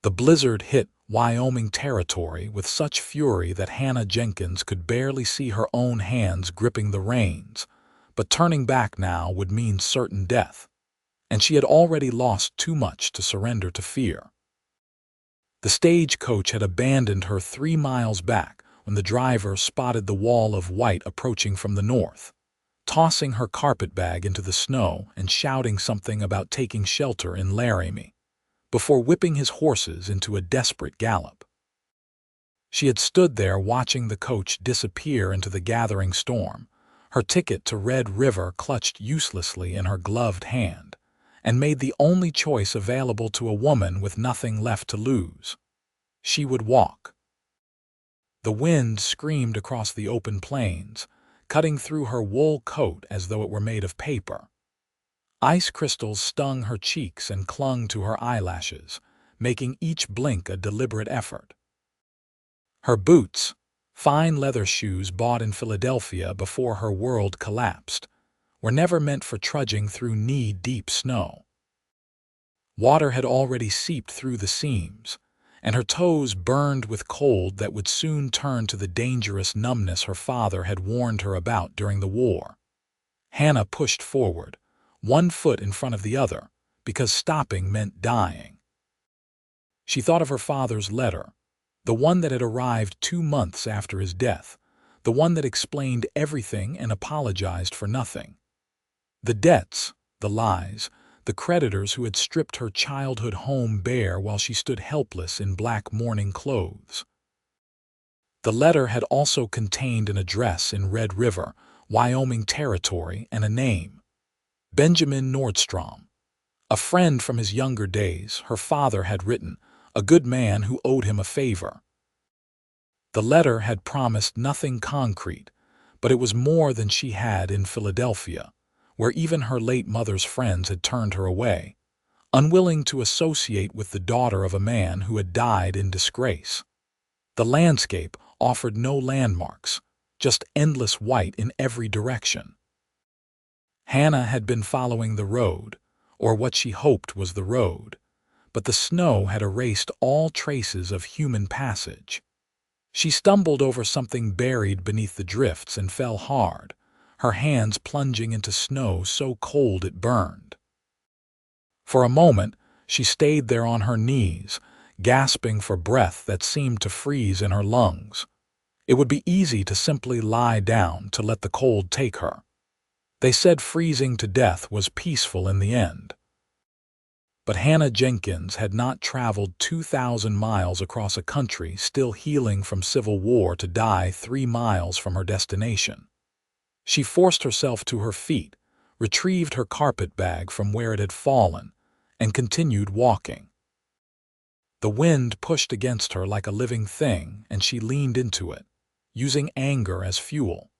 The blizzard hit Wyoming Territory with such fury that Hannah Jenkins could barely see her own hands gripping the reins, but turning back now would mean certain death, and she had already lost too much to surrender to fear. The stagecoach had abandoned her 3 miles back when the driver spotted the wall of white approaching from the north, tossing her carpetbag into the snow and shouting something about taking shelter in Laramie, before whipping his horses into a desperate gallop. She had stood there watching the coach disappear into the gathering storm, her ticket to Red River clutched uselessly in her gloved hand, and made the only choice available to a woman with nothing left to lose. She would walk. The wind screamed across the open plains, cutting through her wool coat as though it were made of paper. Ice crystals stung her cheeks and clung to her eyelashes, making each blink a deliberate effort. Her boots, fine leather shoes bought in Philadelphia before her world collapsed, were never meant for trudging through knee-deep snow. Water had already seeped through the seams, and her toes burned with cold that would soon turn to the dangerous numbness her father had warned her about during the war. Hannah pushed forward, one foot in front of the other, because stopping meant dying. She thought of her father's letter, the one that had arrived 2 months after his death, the one that explained everything and apologized for nothing. The debts, the lies, the creditors who had stripped her childhood home bare while she stood helpless in black mourning clothes. The letter had also contained an address in Red River, Wyoming Territory, and a name: Benjamin Nordstrom. A friend from his younger days, her father had written, a good man who owed him a favor. The letter had promised nothing concrete, but it was more than she had in Philadelphia, where even her late mother's friends had turned her away, unwilling to associate with the daughter of a man who had died in disgrace. The landscape offered no landmarks, just endless white in every direction. Hannah had been following the road, or what she hoped was the road, but the snow had erased all traces of human passage. She stumbled over something buried beneath the drifts and fell hard, her hands plunging into snow so cold it burned. For a moment, she stayed there on her knees, gasping for breath that seemed to freeze in her lungs. It would be easy to simply lie down to let the cold take her. They said freezing to death was peaceful in the end. But Hannah Jenkins had not traveled 2,000 miles across a country still healing from civil war to die 3 miles from her destination. She forced herself to her feet, retrieved her carpetbag from where it had fallen, and continued walking. The wind pushed against her like a living thing, and she leaned into it, using anger as fuel.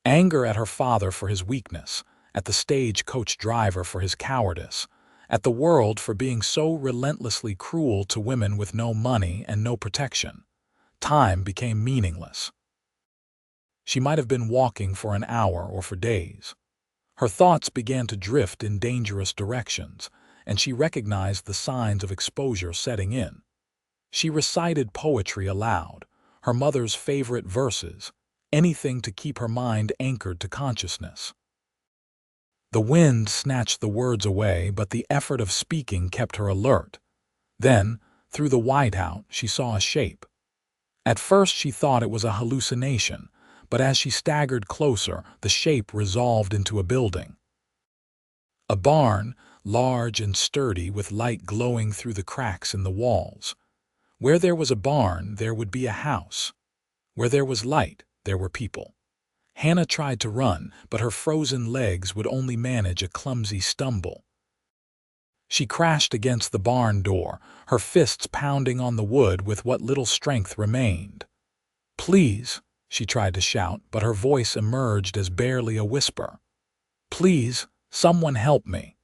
Anger at her father for his weakness, at the stagecoach driver for his cowardice, at the world for being so relentlessly cruel to women with no money and no protection. Time became meaningless. She might have been walking for an hour or for days. Her thoughts began to drift in dangerous directions, and she recognized the signs of exposure setting in. She recited poetry aloud, her mother's favorite verses, anything to keep her mind anchored to consciousness. The wind snatched the words away, but the effort of speaking kept her alert. Then, through the whiteout, she saw a shape. At first she thought it was a hallucination, but as she staggered closer, the shape resolved into a building. A barn, large and sturdy with light glowing through the cracks in the walls. Where there was a barn, there would be a house. Where there was light, there were people. Hannah tried to run, but her frozen legs would only manage a clumsy stumble. She crashed against the barn door, her fists pounding on the wood with what little strength remained. "Please," she tried to shout, but her voice emerged as barely a whisper. "Please, someone help me."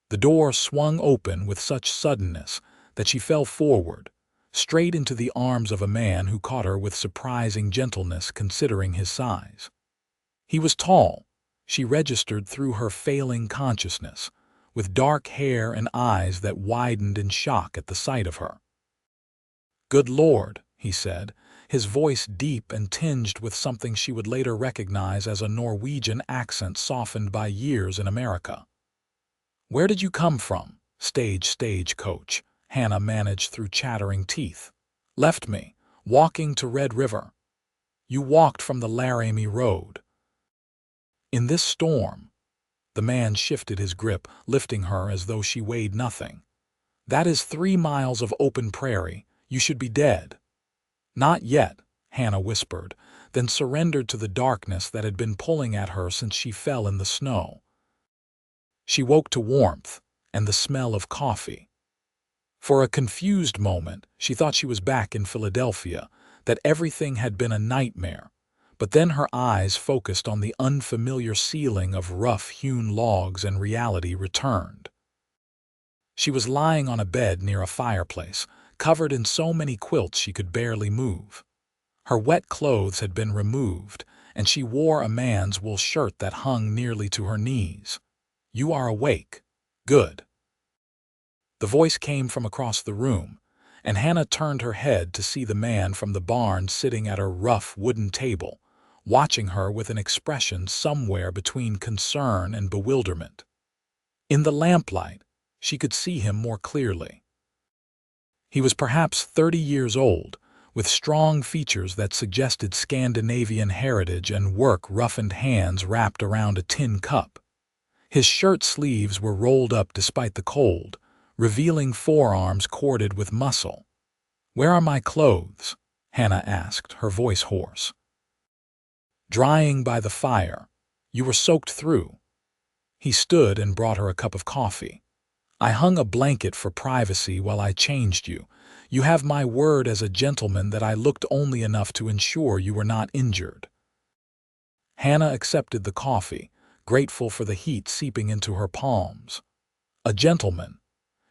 The door swung open with such suddenness that she fell forward, straight into the arms of a man who caught her with surprising gentleness considering his size. He was tall, she registered through her failing consciousness, with dark hair and eyes that widened in shock at the sight of her. "Good Lord," he said, his voice deep and tinged with something she would later recognize as a Norwegian accent softened by years in America. "Where did you come from?" Stagecoach, Hannah managed through chattering teeth. "Left me, walking to Red River." "You walked from the Laramie Road." "In this storm." The man shifted his grip, lifting her as though she weighed nothing. "That is 3 miles of open prairie. You should be dead." "Not yet," Hannah whispered, then surrendered to the darkness that had been pulling at her since she fell in the snow. She woke to warmth and the smell of coffee. For a confused moment, she thought she was back in Philadelphia, that everything had been a nightmare, but then her eyes focused on the unfamiliar ceiling of rough-hewn logs and reality returned. She was lying on a bed near a fireplace, covered in so many quilts she could barely move. Her wet clothes had been removed, and she wore a man's wool shirt that hung nearly to her knees. "You are awake. Good." The voice came from across the room, and Hannah turned her head to see the man from the barn sitting at a rough wooden table, watching her with an expression somewhere between concern and bewilderment. In the lamplight, she could see him more clearly. He was perhaps 30 years old, with strong features that suggested Scandinavian heritage and work-roughened hands wrapped around a tin cup. His shirt sleeves were rolled up despite the cold, revealing forearms corded with muscle. "Where are my clothes?" Hannah asked, her voice hoarse. "Drying by the fire. You were soaked through." He stood and brought her a cup of coffee. "I hung a blanket for privacy while I changed you. You have my word as a gentleman that I looked only enough to ensure you were not injured." Hannah accepted the coffee, grateful for the heat seeping into her palms. A gentleman.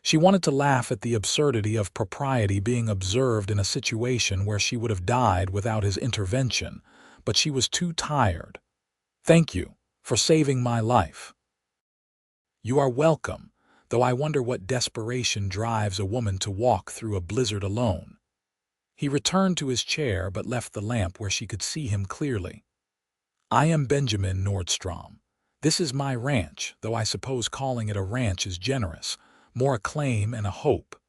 She wanted to laugh at the absurdity of propriety being observed in a situation where she would have died without his intervention, but she was too tired. "Thank you for saving my life." "You are welcome, though I wonder what desperation drives a woman to walk through a blizzard alone." He returned to his chair but left the lamp where she could see him clearly. "I am Benjamin Nordstrom. This is my ranch, though I suppose calling it a ranch is generous, more a claim and a hope."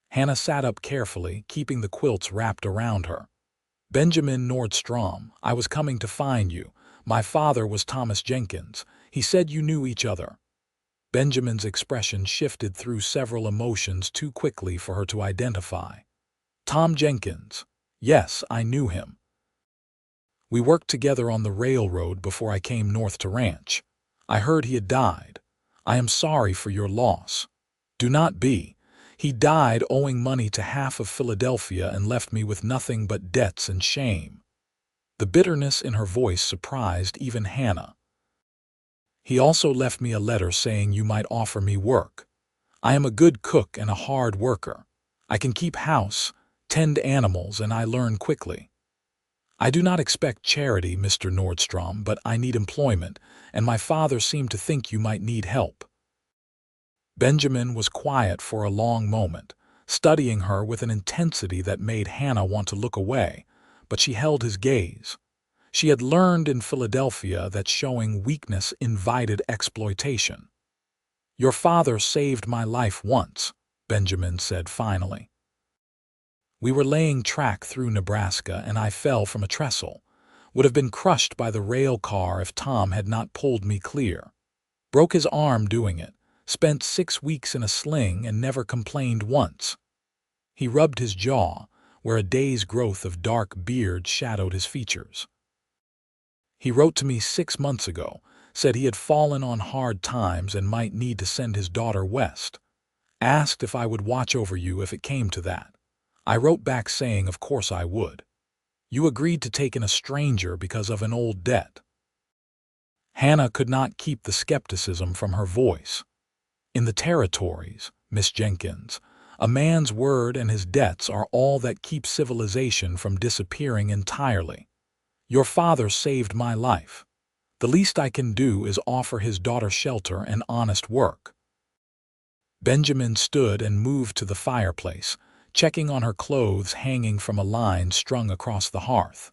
Hannah sat up carefully, keeping the quilts wrapped around her. "Benjamin Nordstrom, I was coming to find you. My father was Thomas Jenkins. He said you knew each other." Benjamin's expression shifted through several emotions too quickly for her to identify. "Tom Jenkins. Yes, I knew him. We worked together on the railroad before I came north to ranch. I heard he had died. I am sorry for your loss." "Do not be. He died owing money to half of Philadelphia and left me with nothing but debts and shame." The bitterness in her voice surprised even Hannah. "He also left me a letter saying you might offer me work. I am a good cook and a hard worker. I can keep house, tend animals, and I learn quickly. I do not expect charity, Mr. Nordstrom, but I need employment, and my father seemed to think you might need help." Benjamin was quiet for a long moment, studying her with an intensity that made Hannah want to look away, but she held his gaze. She had learned in Philadelphia that showing weakness invited exploitation. "Your father saved my life once," Benjamin said finally. "We were laying track through Nebraska and I fell from a trestle. Would have been crushed by the rail car if Tom had not pulled me clear. Broke his arm doing it. Spent 6 weeks in a sling and never complained once." He rubbed his jaw, where a day's growth of dark beard shadowed his features. "He wrote to me 6 months ago, said he had fallen on hard times and might need to send his daughter west. Asked if I would watch over you if it came to that. I wrote back saying of course I would. You agreed to take in a stranger because of an old debt." Hannah could not keep the skepticism from her voice. "In the territories, Miss Jenkins, a man's word and his debts are all that keep civilization from disappearing entirely. Your father saved my life. The least I can do is offer his daughter shelter and honest work." Benjamin stood and moved to the fireplace, checking on her clothes hanging from a line strung across the hearth.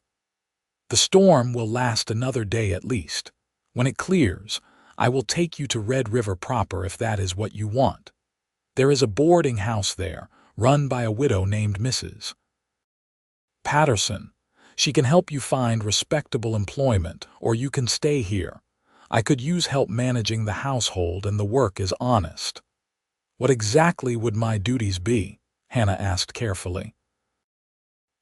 "The storm will last another day at least. When it clears, I will take you to Red River proper if that is what you want. There is a boarding house there, run by a widow named Mrs. Patterson. She can help you find respectable employment, or you can stay here. I could use help managing the household and the work is honest." "What exactly would my duties be?" Hannah asked carefully.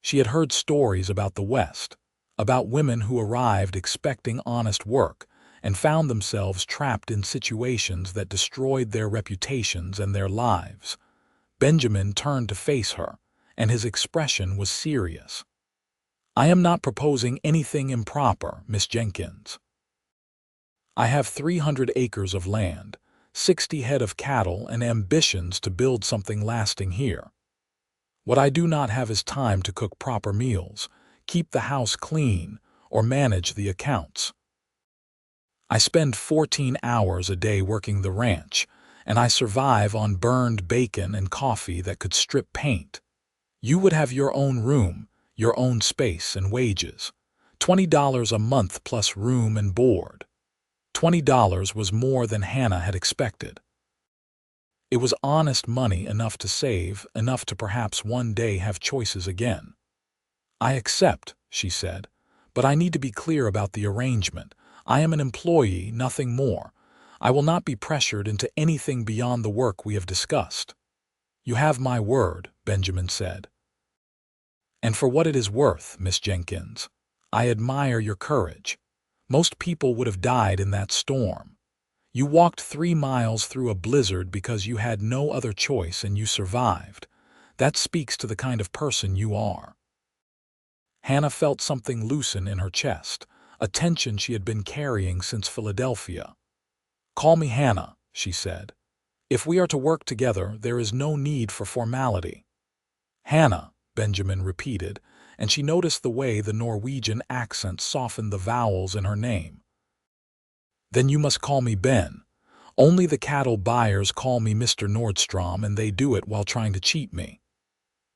She had heard stories about the West, about women who arrived expecting honest work and found themselves trapped in situations that destroyed their reputations and their lives. Benjamin turned to face her, and his expression was serious. "I am not proposing anything improper, Miss Jenkins. I have 300 acres of land, 60 head of cattle, and ambitions to build something lasting here. What I do not have is time to cook proper meals, keep the house clean, or manage the accounts. I spend 14 hours a day working the ranch, and I survive on burned bacon and coffee that could strip paint. You would have your own room, your own space and wages. $20 a month plus room and board." $20 was more than Hannah had expected. It was honest money, enough to save, enough to perhaps one day have choices again. "I accept," she said, "but I need to be clear about the arrangement. I am an employee, nothing more. I will not be pressured into anything beyond the work we have discussed." "You have my word," Benjamin said. "And for what it is worth, Miss Jenkins, I admire your courage. Most people would have died in that storm. You walked 3 miles through a blizzard because you had no other choice and you survived. That speaks to the kind of person you are." Hannah felt something loosen in her chest, a tension she had been carrying since Philadelphia. "Call me Hannah," she said. "If we are to work together, there is no need for formality." "Hannah," Benjamin repeated, and she noticed the way the Norwegian accent softened the vowels in her name. "Then you must call me Ben. Only the cattle buyers call me Mr. Nordstrom, and they do it while trying to cheat me."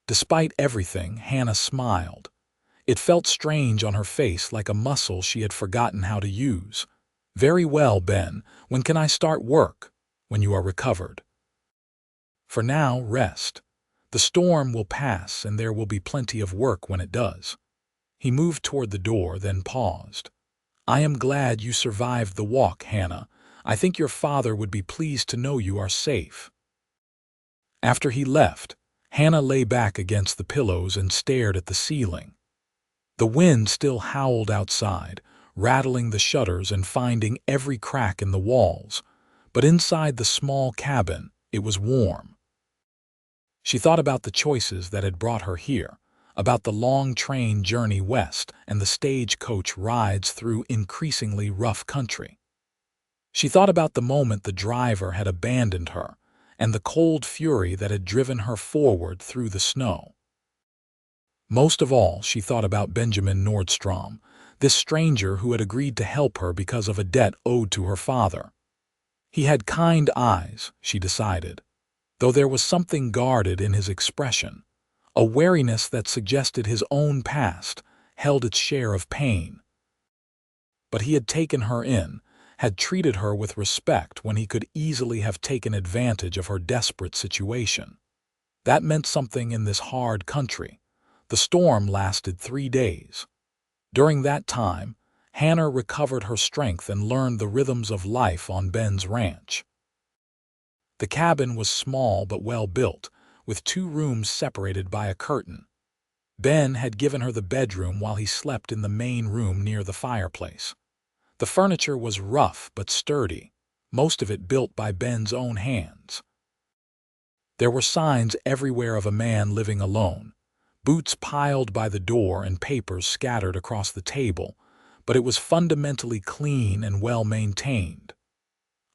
Despite everything, Hannah smiled. It felt strange on her face, like a muscle she had forgotten how to use. "Very well, Ben. When can I start work?" "When you are recovered. For now, rest. The storm will pass and there will be plenty of work when it does." He moved toward the door, then paused. "I am glad you survived the walk, Hannah. I think your father would be pleased to know you are safe." After he left, Hannah lay back against the pillows and stared at the ceiling. The wind still howled outside, rattling the shutters and finding every crack in the walls, but inside the small cabin, it was warm. She thought about the choices that had brought her here, about the long train journey west and the stagecoach rides through increasingly rough country. She thought about the moment the driver had abandoned her and the cold fury that had driven her forward through the snow. Most of all, she thought about Benjamin Nordstrom, this stranger who had agreed to help her because of a debt owed to her father. He had kind eyes, she decided, though there was something guarded in his expression. A wariness that suggested his own past held its share of pain. But he had taken her in, had treated her with respect when he could easily have taken advantage of her desperate situation. That meant something in this hard country. The storm lasted 3 days. During that time, Hannah recovered her strength and learned the rhythms of life on Ben's ranch. The cabin was small but well built, with 2 rooms separated by a curtain. Ben had given her the bedroom while he slept in the main room near the fireplace. The furniture was rough but sturdy, most of it built by Ben's own hands. There were signs everywhere of a man living alone, boots piled by the door and papers scattered across the table, but it was fundamentally clean and well maintained.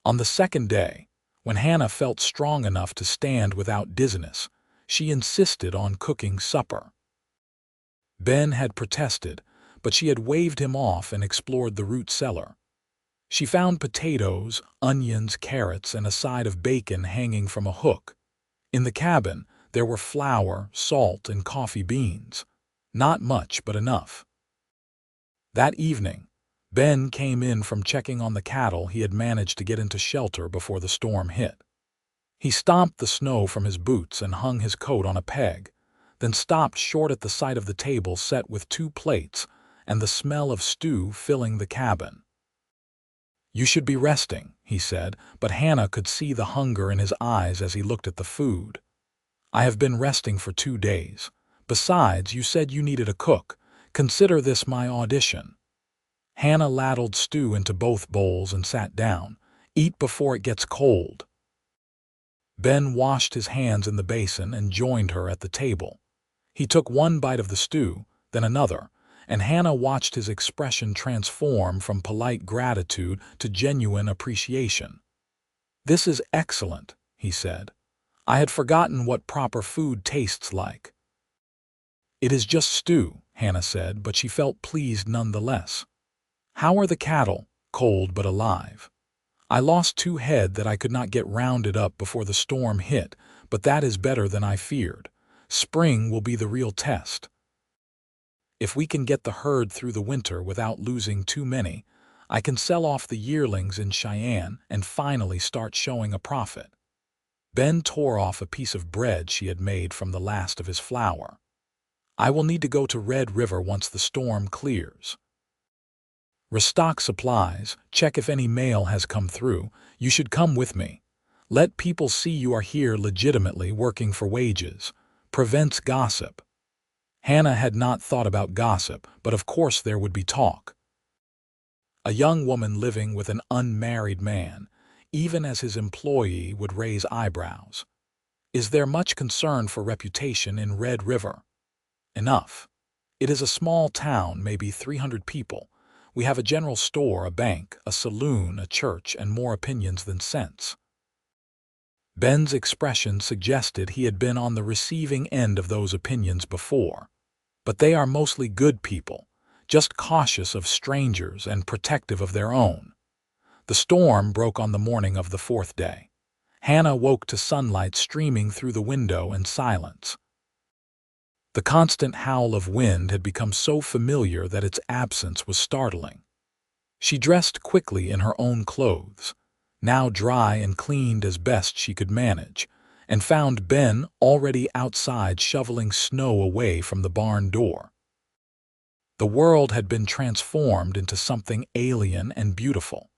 On the second day, when Hannah felt strong enough to stand without dizziness, she insisted on cooking supper. Ben had protested, but she had waved him off and explored the root cellar. She found potatoes, onions, carrots, and a side of bacon hanging from a hook. In the cabin, there were flour, salt, and coffee beans. Not much, but enough. That evening, Ben came in from checking on the cattle he had managed to get into shelter before the storm hit. He stomped the snow from his boots and hung his coat on a peg, then stopped short at the sight of the table set with 2 plates and the smell of stew filling the cabin. "You should be resting," he said, but Hannah could see the hunger in his eyes as he looked at the food. "I have been resting for 2 days. Besides, you said you needed a cook. Consider this my audition." Hannah ladled stew into both bowls and sat down. "Eat before it gets cold." Ben washed his hands in the basin and joined her at the table. He took one bite of the stew, then another, and Hannah watched his expression transform from polite gratitude to genuine appreciation. "This is excellent," he said. "I had forgotten what proper food tastes like." "It is just stew," Hannah said, but she felt pleased nonetheless. "How are the cattle?" "Cold but alive. I lost 2 head that I could not get rounded up before the storm hit, but that is better than I feared. Spring will be the real test. If we can get the herd through the winter without losing too many, I can sell off the yearlings in Cheyenne and finally start showing a profit." Ben tore off a piece of bread she had made from the last of his flour. "I will need to go to Red River once the storm clears. Restock supplies, check if any mail has come through. You should come with me. Let people see you are here legitimately working for wages. Prevents gossip." Hannah had not thought about gossip, but of course there would be talk. A young woman living with an unmarried man, even as his employee, would raise eyebrows. "Is there much concern for reputation in Red River?" "Enough. It is a small town, maybe 300 people. We have a general store, a bank, a saloon, a church, and more opinions than sense." Ben's expression suggested he had been on the receiving end of those opinions before. "But they are mostly good people, just cautious of strangers and protective of their own." The storm broke on the morning of the 4th day. Hannah woke to sunlight streaming through the window and silence. The constant howl of wind had become so familiar that its absence was startling. She dressed quickly in her own clothes, now dry and cleaned as best she could manage, and found Ben already outside shoveling snow away from the barn door. The world had been transformed into something alien and beautiful.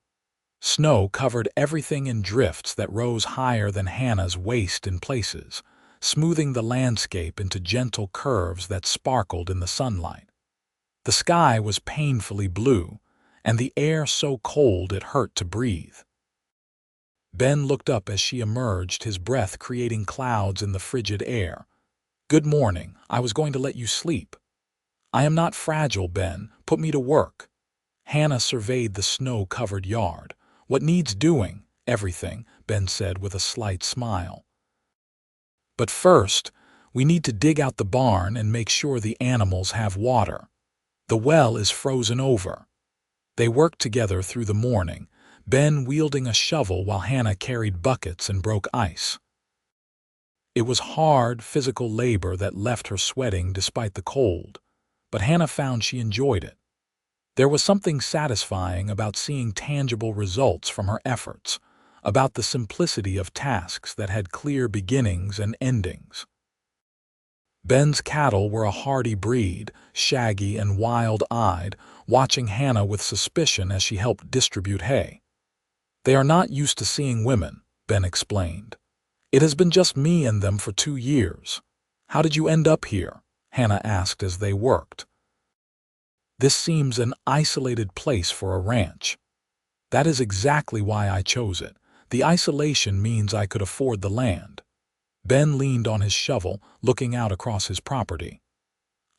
Snow covered everything in drifts that rose higher than Hannah's waist in places, smoothing the landscape into gentle curves that sparkled in the sunlight. The sky was painfully blue, and the air so cold it hurt to breathe. Ben looked up as she emerged, his breath creating clouds in the frigid air. "Good morning. I was going to let you sleep." "I am not fragile, Ben. Put me to work." Hannah surveyed the snow-covered yard. "What needs doing?" "Everything," Ben said with a slight smile. "But first, we need to dig out the barn and make sure the animals have water. The well is frozen over." They worked together through the morning, Ben wielding a shovel while Hannah carried buckets and broke ice. It was hard, physical labor that left her sweating despite the cold, but Hannah found she enjoyed it. There was something satisfying about seeing tangible results from her efforts, about the simplicity of tasks that had clear beginnings and endings. Ben's cattle were a hardy breed, shaggy and wild-eyed, watching Hannah with suspicion as she helped distribute hay. "They are not used to seeing women," Ben explained. "It has been just me and them for 2 years. How did you end up here?" Hannah asked as they worked. "This seems an isolated place for a ranch." "That is exactly why I chose it. The isolation means I could afford the land." Ben leaned on his shovel, looking out across his property.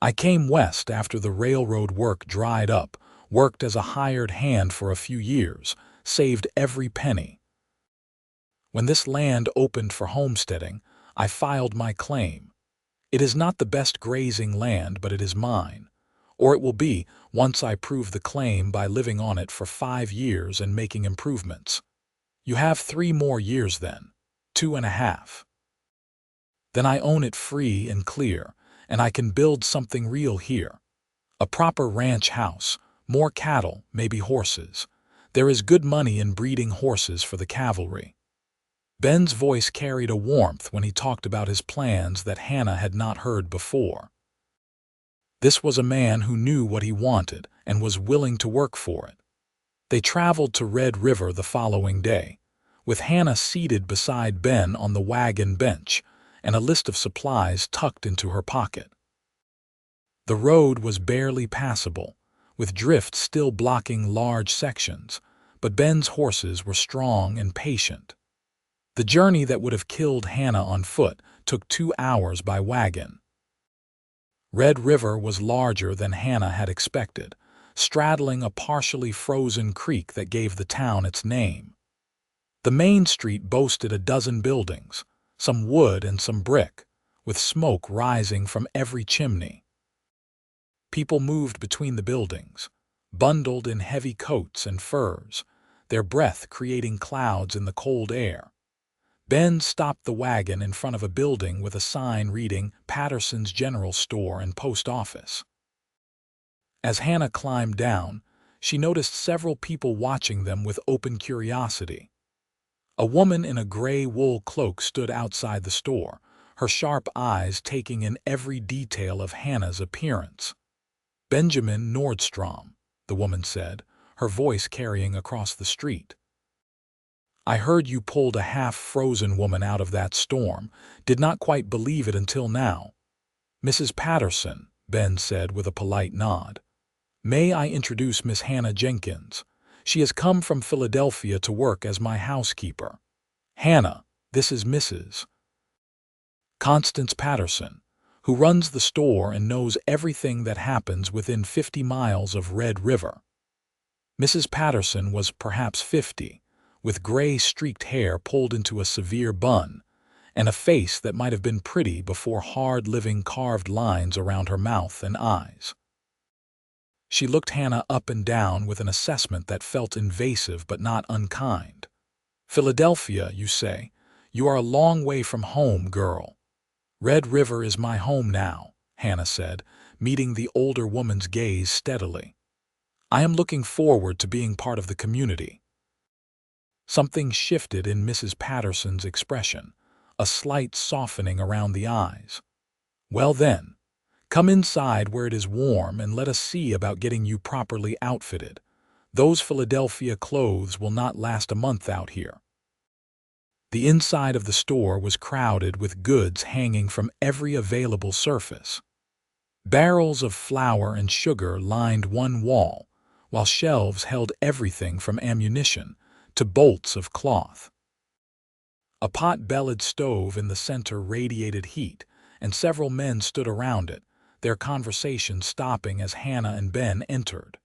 "I came west after the railroad work dried up, worked as a hired hand for a few years, saved every penny. When this land opened for homesteading, I filed my claim. It is not the best grazing land, but it is mine. Or it will be, once I prove the claim by living on it for 5 years and making improvements. You have 3 more years then. 2.5. Then I own it free and clear, and I can build something real here. A proper ranch house, more cattle, maybe horses. There is good money in breeding horses for the cavalry. Ben's voice carried a warmth when he talked about his plans that Hannah had not heard before. This was a man who knew what he wanted and was willing to work for it. They traveled to Red River the following day, with Hannah seated beside Ben on the wagon bench and a list of supplies tucked into her pocket. The road was barely passable, with drifts still blocking large sections, but Ben's horses were strong and patient. The journey that would have killed Hannah on foot took 2 hours by wagon. Red River was larger than Hannah had expected, straddling a partially frozen creek that gave the town its name. The main street boasted a dozen buildings, some wood and some brick, with smoke rising from every chimney. People moved between the buildings, bundled in heavy coats and furs, their breath creating clouds in the cold air. Ben stopped the wagon in front of a building with a sign reading Patterson's General Store and Post Office. As Hannah climbed down, she noticed several people watching them with open curiosity. A woman in a gray wool cloak stood outside the store, her sharp eyes taking in every detail of Hannah's appearance. "Benjamin Nordstrom," the woman said, her voice carrying across the street. "I heard you pulled a half-frozen woman out of that storm. Did not quite believe it until now." "Mrs. Patterson," Ben said with a polite nod. "May I introduce Miss Hannah Jenkins? She has come from Philadelphia to work as my housekeeper. Hannah, this is Mrs. Constance Patterson, who runs the store and knows everything that happens within 50 miles of Red River." Mrs. Patterson was perhaps 50, with gray streaked hair pulled into a severe bun, and a face that might have been pretty before hard-living carved lines around her mouth and eyes. She looked Hannah up and down with an assessment that felt invasive but not unkind. "Philadelphia, you say? You are a long way from home, girl." "Red River is my home now," Hannah said, meeting the older woman's gaze steadily. "I am looking forward to being part of the community." Something shifted in Mrs. Patterson's expression, a slight softening around the eyes. "Well then, come inside where it is warm and let us see about getting you properly outfitted. Those Philadelphia clothes will not last a month out here." The inside of the store was crowded with goods hanging from every available surface. Barrels of flour and sugar lined one wall, while shelves held everything from ammunition to bolts of cloth. A pot-bellied stove in the center radiated heat, and several men stood around it, their conversation stopping as Hannah and Ben entered.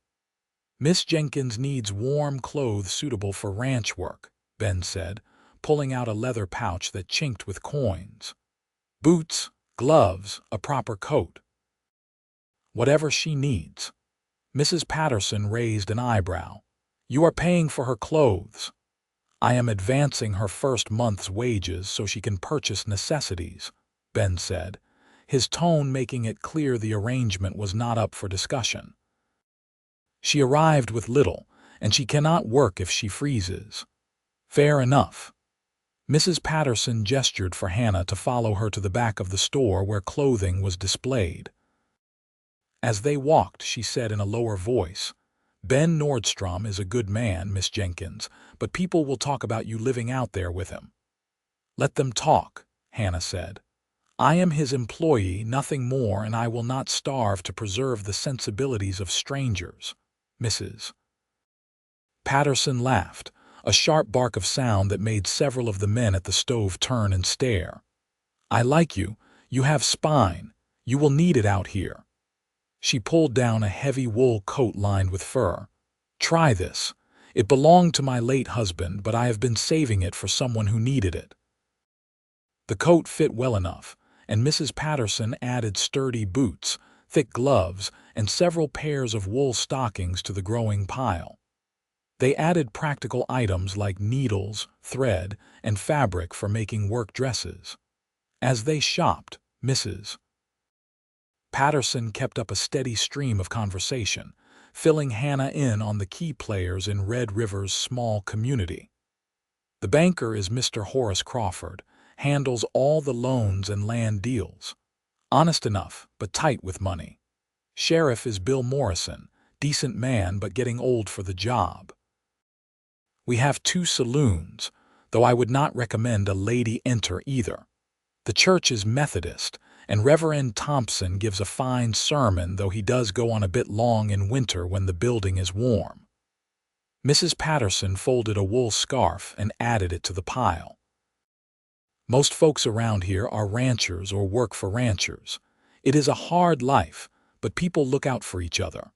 "Miss Jenkins needs warm clothes suitable for ranch work," Ben said, pulling out a leather pouch that chinked with coins. "Boots, gloves, a proper coat. Whatever she needs." Mrs. Patterson raised an eyebrow. "You are paying for her clothes." "I am advancing her first month's wages so she can purchase necessities," Ben said, his tone making it clear the arrangement was not up for discussion. "She arrived with little, and she cannot work if she freezes." "Fair enough." Mrs. Patterson gestured for Hannah to follow her to the back of the store where clothing was displayed. As they walked, she said in a lower voice, "Ben Nordstrom is a good man, Miss Jenkins, but people will talk about you living out there with him." "Let them talk," Hannah said. "I am his employee, nothing more, and I will not starve to preserve the sensibilities of strangers." Mrs. Patterson laughed, a sharp bark of sound that made several of the men at the stove turn and stare. "I like you. You have spine. You will need it out here." She pulled down a heavy wool coat lined with fur. "Try this. It belonged to my late husband, but I have been saving it for someone who needed it." The coat fit well enough, and Mrs. Patterson added sturdy boots, thick gloves, and several pairs of wool stockings to the growing pile. They added practical items like needles, thread, and fabric for making work dresses. As they shopped, Mrs. Patterson kept up a steady stream of conversation, filling Hannah in on the key players in Red River's small community. The banker is Mr. Horace Crawford, handles all the loans and land deals. Honest enough, but tight with money. Sheriff is Bill Morrison, decent man but getting old for the job. We have 2 saloons, though I would not recommend a lady enter either. The church is Methodist, and Reverend Thompson gives a fine sermon, though he does go on a bit long in winter when the building is warm. Mrs. Patterson folded a wool scarf and added it to the pile. Most folks around here are ranchers or work for ranchers. It is a hard life, but people look out for each other.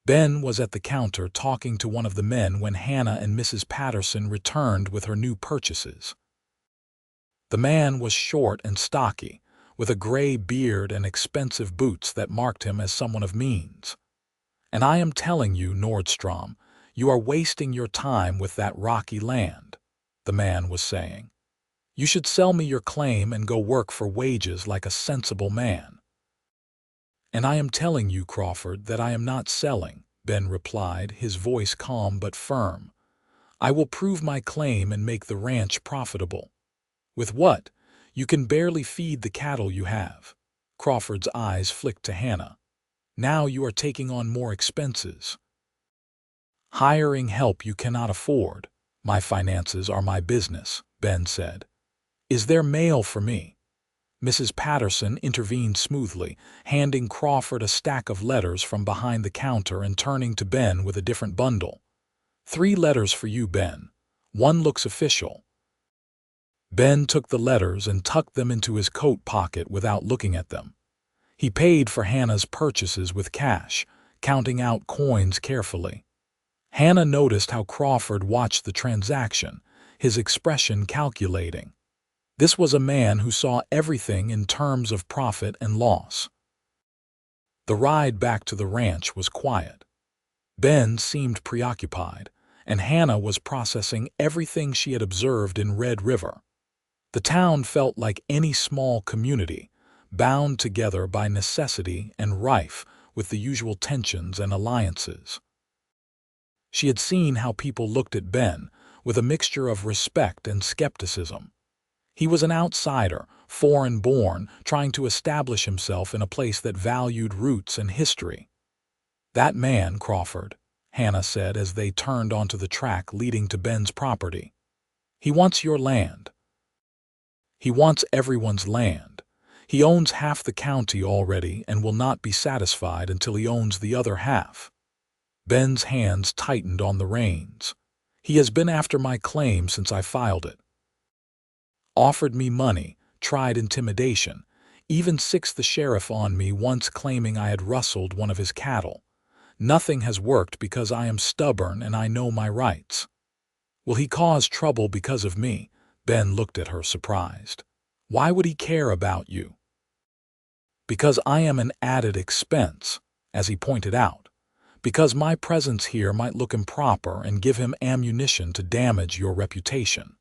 Ben was at the counter talking to one of the men when Hannah and Mrs. Patterson returned with her new purchases. The man was short and stocky, with a gray beard and expensive boots that marked him as someone of means. "And I am telling you, Nordstrom, you are wasting your time with that rocky land," the man was saying. "You should sell me your claim and go work for wages like a sensible man." "And I am telling you, Crawford, that I am not selling," Ben replied, his voice calm but firm. "I will prove my claim and make the ranch profitable." "With what? You can barely feed the cattle you have." Crawford's eyes flicked to Hannah. "Now you are taking on more expenses." "Hiring help you cannot afford. My finances are my business," Ben said. "Is there mail for me?" Mrs. Patterson intervened smoothly, handing Crawford a stack of letters from behind the counter and turning to Ben with a different bundle. "3 letters for you, Ben. One looks official." Ben took the letters and tucked them into his coat pocket without looking at them. He paid for Hannah's purchases with cash, counting out coins carefully. Hannah noticed how Crawford watched the transaction, his expression calculating. This was a man who saw everything in terms of profit and loss. The ride back to the ranch was quiet. Ben seemed preoccupied, and Hannah was processing everything she had observed in Red River. The town felt like any small community, bound together by necessity and rife with the usual tensions and alliances. She had seen how people looked at Ben, with a mixture of respect and skepticism. He was an outsider, foreign-born, trying to establish himself in a place that valued roots and history. "That man, Crawford," Hannah said as they turned onto the track leading to Ben's property. "He wants your land." "He wants everyone's land. He owns half the county already and will not be satisfied until he owns the other half." Ben's hands tightened on the reins. "He has been after my claim since I filed it. Offered me money, tried intimidation, even sicsed the sheriff on me once, claiming I had rustled one of his cattle. Nothing has worked because I am stubborn and I know my rights." "Will he cause trouble because of me?" Ben looked at her surprised. "Why would he care about you?" "Because I am an added expense," as he pointed out. "Because my presence here might look improper and give him ammunition to damage your reputation."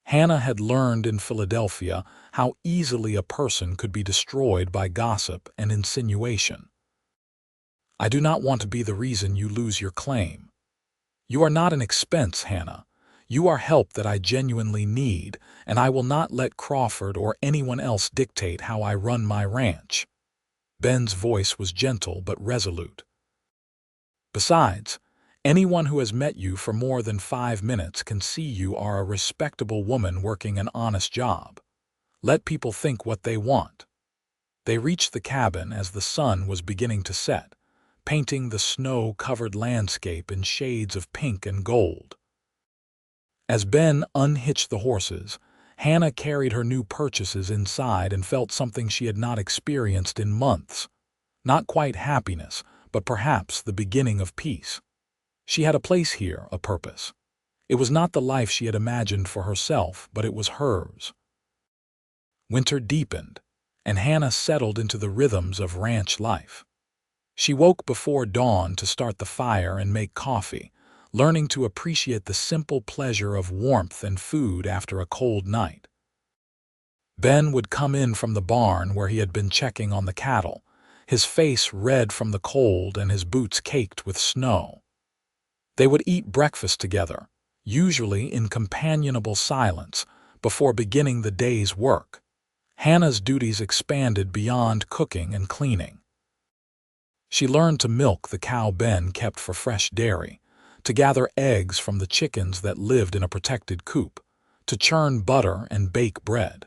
Hannah had learned in Philadelphia how easily a person could be destroyed by gossip and insinuation. "I do not want to be the reason you lose your claim." "You are not an expense, Hannah. You are help that I genuinely need, and I will not let Crawford or anyone else dictate how I run my ranch." Ben's voice was gentle but resolute. "Besides, anyone who has met you for more than 5 minutes can see you are a respectable woman working an honest job. Let people think what they want." They reached the cabin as the sun was beginning to set, painting the snow-covered landscape in shades of pink and gold. As Ben unhitched the horses, Hannah carried her new purchases inside and felt something she had not experienced in months. Not quite happiness, but perhaps the beginning of peace. She had a place here, a purpose. It was not the life she had imagined for herself, but it was hers. Winter deepened, and Hannah settled into the rhythms of ranch life. She woke before dawn to start the fire and make coffee, learning to appreciate the simple pleasure of warmth and food after a cold night. Ben would come in from the barn where he had been checking on the cattle, his face red from the cold and his boots caked with snow. They would eat breakfast together, usually in companionable silence, before beginning the day's work. Hannah's duties expanded beyond cooking and cleaning. She learned to milk the cow Ben kept for fresh dairy, to gather eggs from the chickens that lived in a protected coop, to churn butter and bake bread.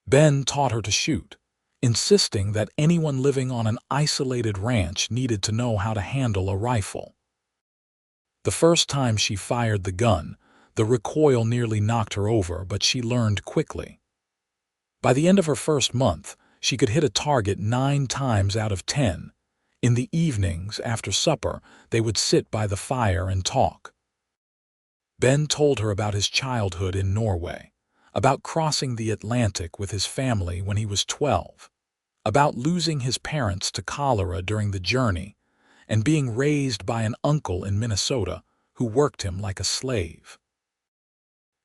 Ben taught her to shoot, insisting that anyone living on an isolated ranch needed to know how to handle a rifle. The first time she fired the gun, the recoil nearly knocked her over, but she learned quickly. By the end of her first month, she could hit a target 9 times out of 10. In the evenings, after supper, they would sit by the fire and talk. Ben told her about his childhood in Norway, about crossing the Atlantic with his family when he was 12, about losing his parents to cholera during the journey, and being raised by an uncle in Minnesota who worked him like a slave.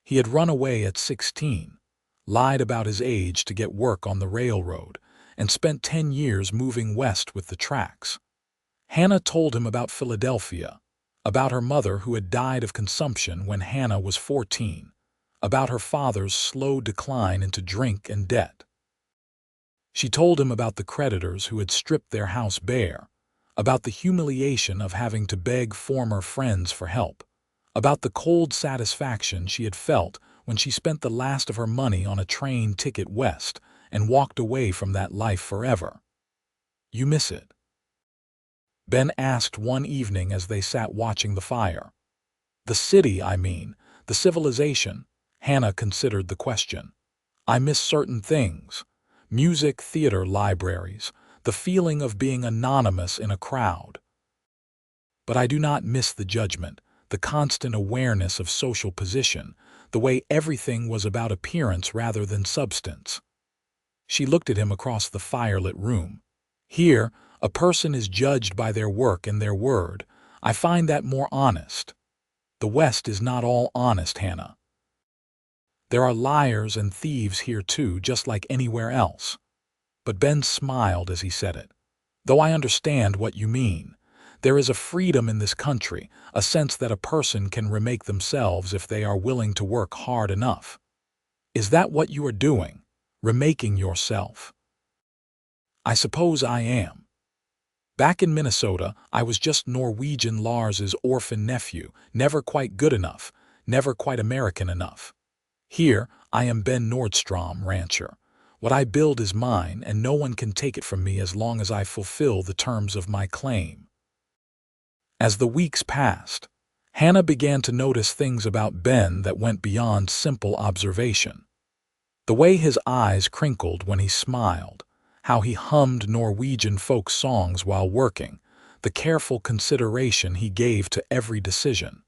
He had run away at 16, lied about his age to get work on the railroad, and spent 10 years moving west with the tracks. Hannah told him about Philadelphia, about her mother who had died of consumption when Hannah was 14, about her father's slow decline into drink and debt. She told him about the creditors who had stripped their house bare, about the humiliation of having to beg former friends for help, about the cold satisfaction she had felt when she spent the last of her money on a train ticket west and walked away from that life forever. "You miss it?" Ben asked one evening as they sat watching the fire. "The city, I mean, the civilization." Hannah considered the question. "I miss certain things. Music, theater, libraries, the feeling of being anonymous in a crowd. But I do not miss the judgment, the constant awareness of social position, the way everything was about appearance rather than substance." She looked at him across the firelit room. "Here, a person is judged by their work and their word. I find that more honest. The West is not all honest, Hannah. There are liars and thieves here too, just like anywhere else." But Ben smiled as he said it. "Though I understand what you mean. There is a freedom in this country, a sense that a person can remake themselves if they are willing to work hard enough." "Is that what you are doing? Remaking yourself?" "I suppose I am. Back in Minnesota, I was just Norwegian Lars's orphan nephew, never quite good enough, never quite American enough. Here, I am Ben Nordstrom, rancher. What I build is mine, and no one can take it from me as long as I fulfill the terms of my claim." As the weeks passed, Hannah began to notice things about Ben that went beyond simple observation. The way his eyes crinkled when he smiled, how he hummed Norwegian folk songs while working, the careful consideration he gave to every decision.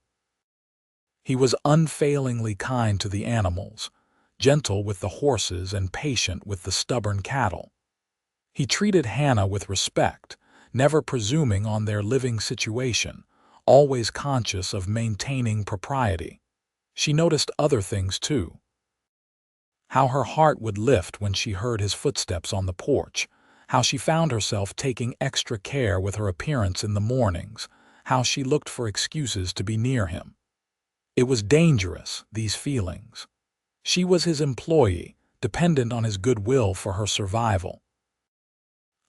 He was unfailingly kind to the animals, gentle with the horses and patient with the stubborn cattle. He treated Hannah with respect, never presuming on their living situation, always conscious of maintaining propriety. She noticed other things too. How her heart would lift when she heard his footsteps on the porch, how she found herself taking extra care with her appearance in the mornings, how she looked for excuses to be near him. It was dangerous, these feelings. She was his employee, dependent on his goodwill for her survival.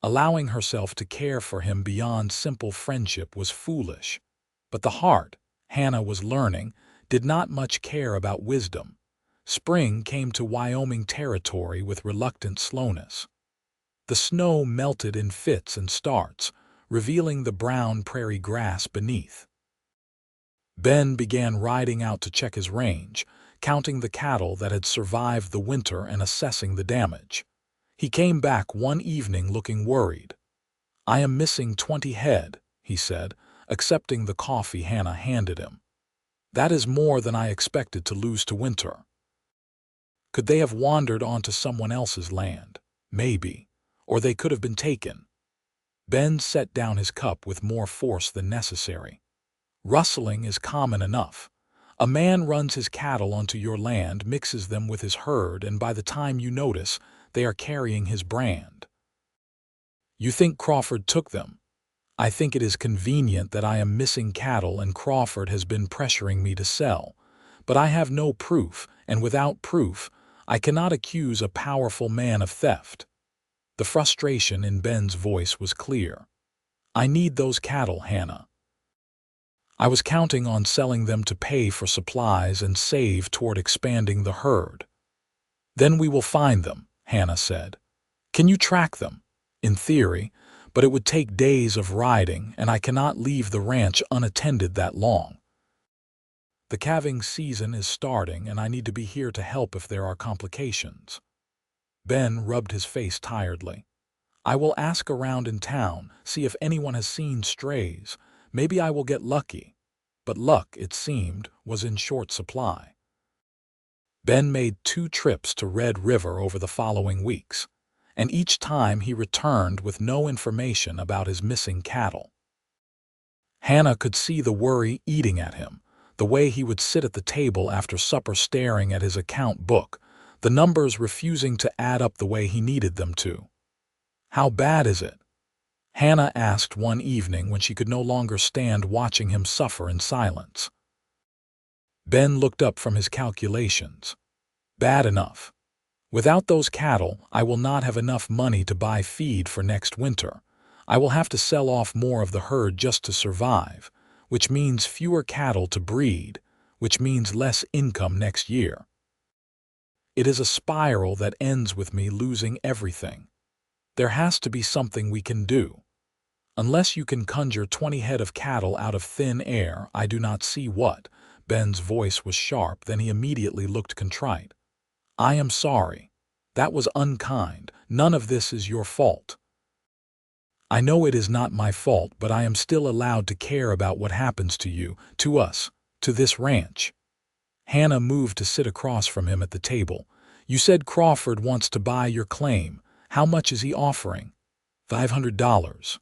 Allowing herself to care for him beyond simple friendship was foolish. But the heart, Hannah was learning, did not much care about wisdom. Spring came to Wyoming Territory with reluctant slowness. The snow melted in fits and starts, revealing the brown prairie grass beneath. Ben began riding out to check his range, counting the cattle that had survived the winter and assessing the damage. He came back one evening looking worried. "I am missing 20 head, he said, accepting the coffee Hannah handed him. "That is more than I expected to lose to winter." Could they have wandered onto someone else's land? Maybe. Or they could have been taken. Ben set down his cup with more force than necessary. Rustling is common enough. A man runs his cattle onto your land, mixes them with his herd, and by the time you notice, they are carrying his brand. You think Crawford took them? I think it is convenient that I am missing cattle and Crawford has been pressuring me to sell. But I have no proof, and without proof, I cannot accuse a powerful man of theft. The frustration in Ben's voice was clear. I need those cattle, Hannah. I was counting on selling them to pay for supplies and save toward expanding the herd. Then we will find them, Hannah said. Can you track them? In theory, but it would take days of riding, and I cannot leave the ranch unattended that long. The calving season is starting, and I need to be here to help if there are complications. Ben rubbed his face tiredly. I will ask around in town, see if anyone has seen strays. Maybe I will get lucky. But luck, it seemed, was in short supply. Ben made 2 trips to Red River over the following weeks, and each time he returned with no information about his missing cattle. Hannah could see the worry eating at him, the way he would sit at the table after supper staring at his account book, the numbers refusing to add up the way he needed them to. How bad is it? Hannah asked one evening when she could no longer stand watching him suffer in silence. Ben looked up from his calculations. Bad enough. Without those cattle, I will not have enough money to buy feed for next winter. I will have to sell off more of the herd just to survive, which means fewer cattle to breed, which means less income next year. It is a spiral that ends with me losing everything. There has to be something we can do. Unless you can conjure 20 head of cattle out of thin air, I do not see what. Ben's voice was sharp, then he immediately looked contrite. I am sorry. That was unkind. None of this is your fault. I know it is not my fault, but I am still allowed to care about what happens to you, to us, to this ranch. Hannah moved to sit across from him at the table. You said Crawford wants to buy your claim. How much is he offering? $500.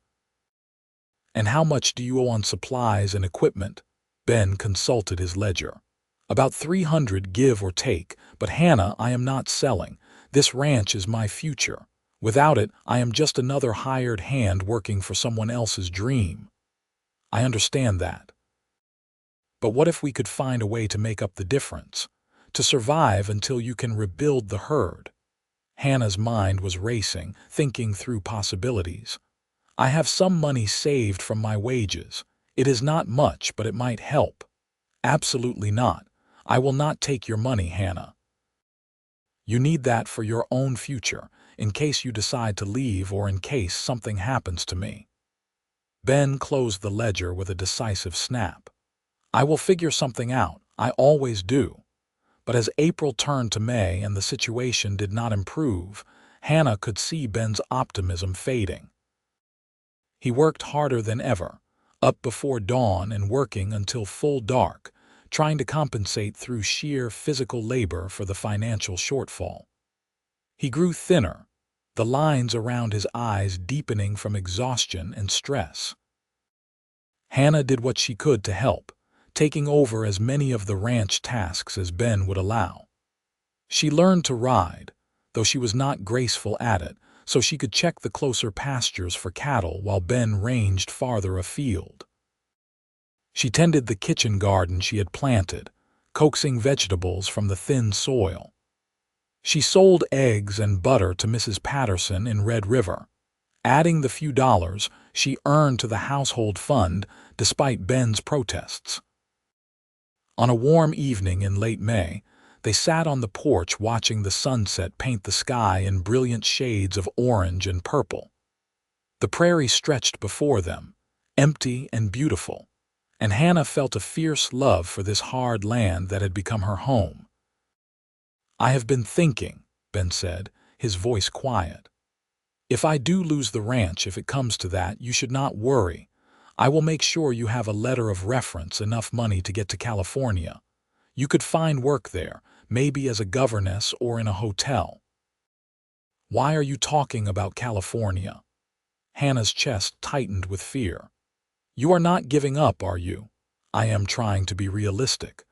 And how much do you owe on supplies and equipment? Ben consulted his ledger. About $300 give or take, but Hannah, I am not selling. This ranch is my future. Without it, I am just another hired hand working for someone else's dream. I understand that. But what if we could find a way to make up the difference? To survive until you can rebuild the herd? Hannah's mind was racing, thinking through possibilities. I have some money saved from my wages. It is not much, but it might help. Absolutely not. I will not take your money, Hannah. You need that for your own future, in case you decide to leave or in case something happens to me. Ben closed the ledger with a decisive snap. I will figure something out. I always do. But as April turned to May and the situation did not improve, Hannah could see Ben's optimism fading. He worked harder than ever, up before dawn and working until full dark, trying to compensate through sheer physical labor for the financial shortfall. He grew thinner, the lines around his eyes deepening from exhaustion and stress. Hannah did what she could to help, taking over as many of the ranch tasks as Ben would allow. She learned to ride, though she was not graceful at it, so she could check the closer pastures for cattle while Ben ranged farther afield. She tended the kitchen garden she had planted, coaxing vegetables from the thin soil. She sold eggs and butter to Mrs. Patterson in Red River, adding the few dollars she earned to the household fund despite Ben's protests. On a warm evening in late May, they sat on the porch watching the sunset paint the sky in brilliant shades of orange and purple. The prairie stretched before them, empty and beautiful, and Hannah felt a fierce love for this hard land that had become her home. I have been thinking, Ben said, his voice quiet. If I do lose the ranch, if it comes to that, you should not worry. I will make sure you have a letter of reference, enough money to get to California. You could find work there, maybe as a governess or in a hotel. Why are you talking about California? Hannah's chest tightened with fear. You are not giving up, are you? I am trying to be realistic.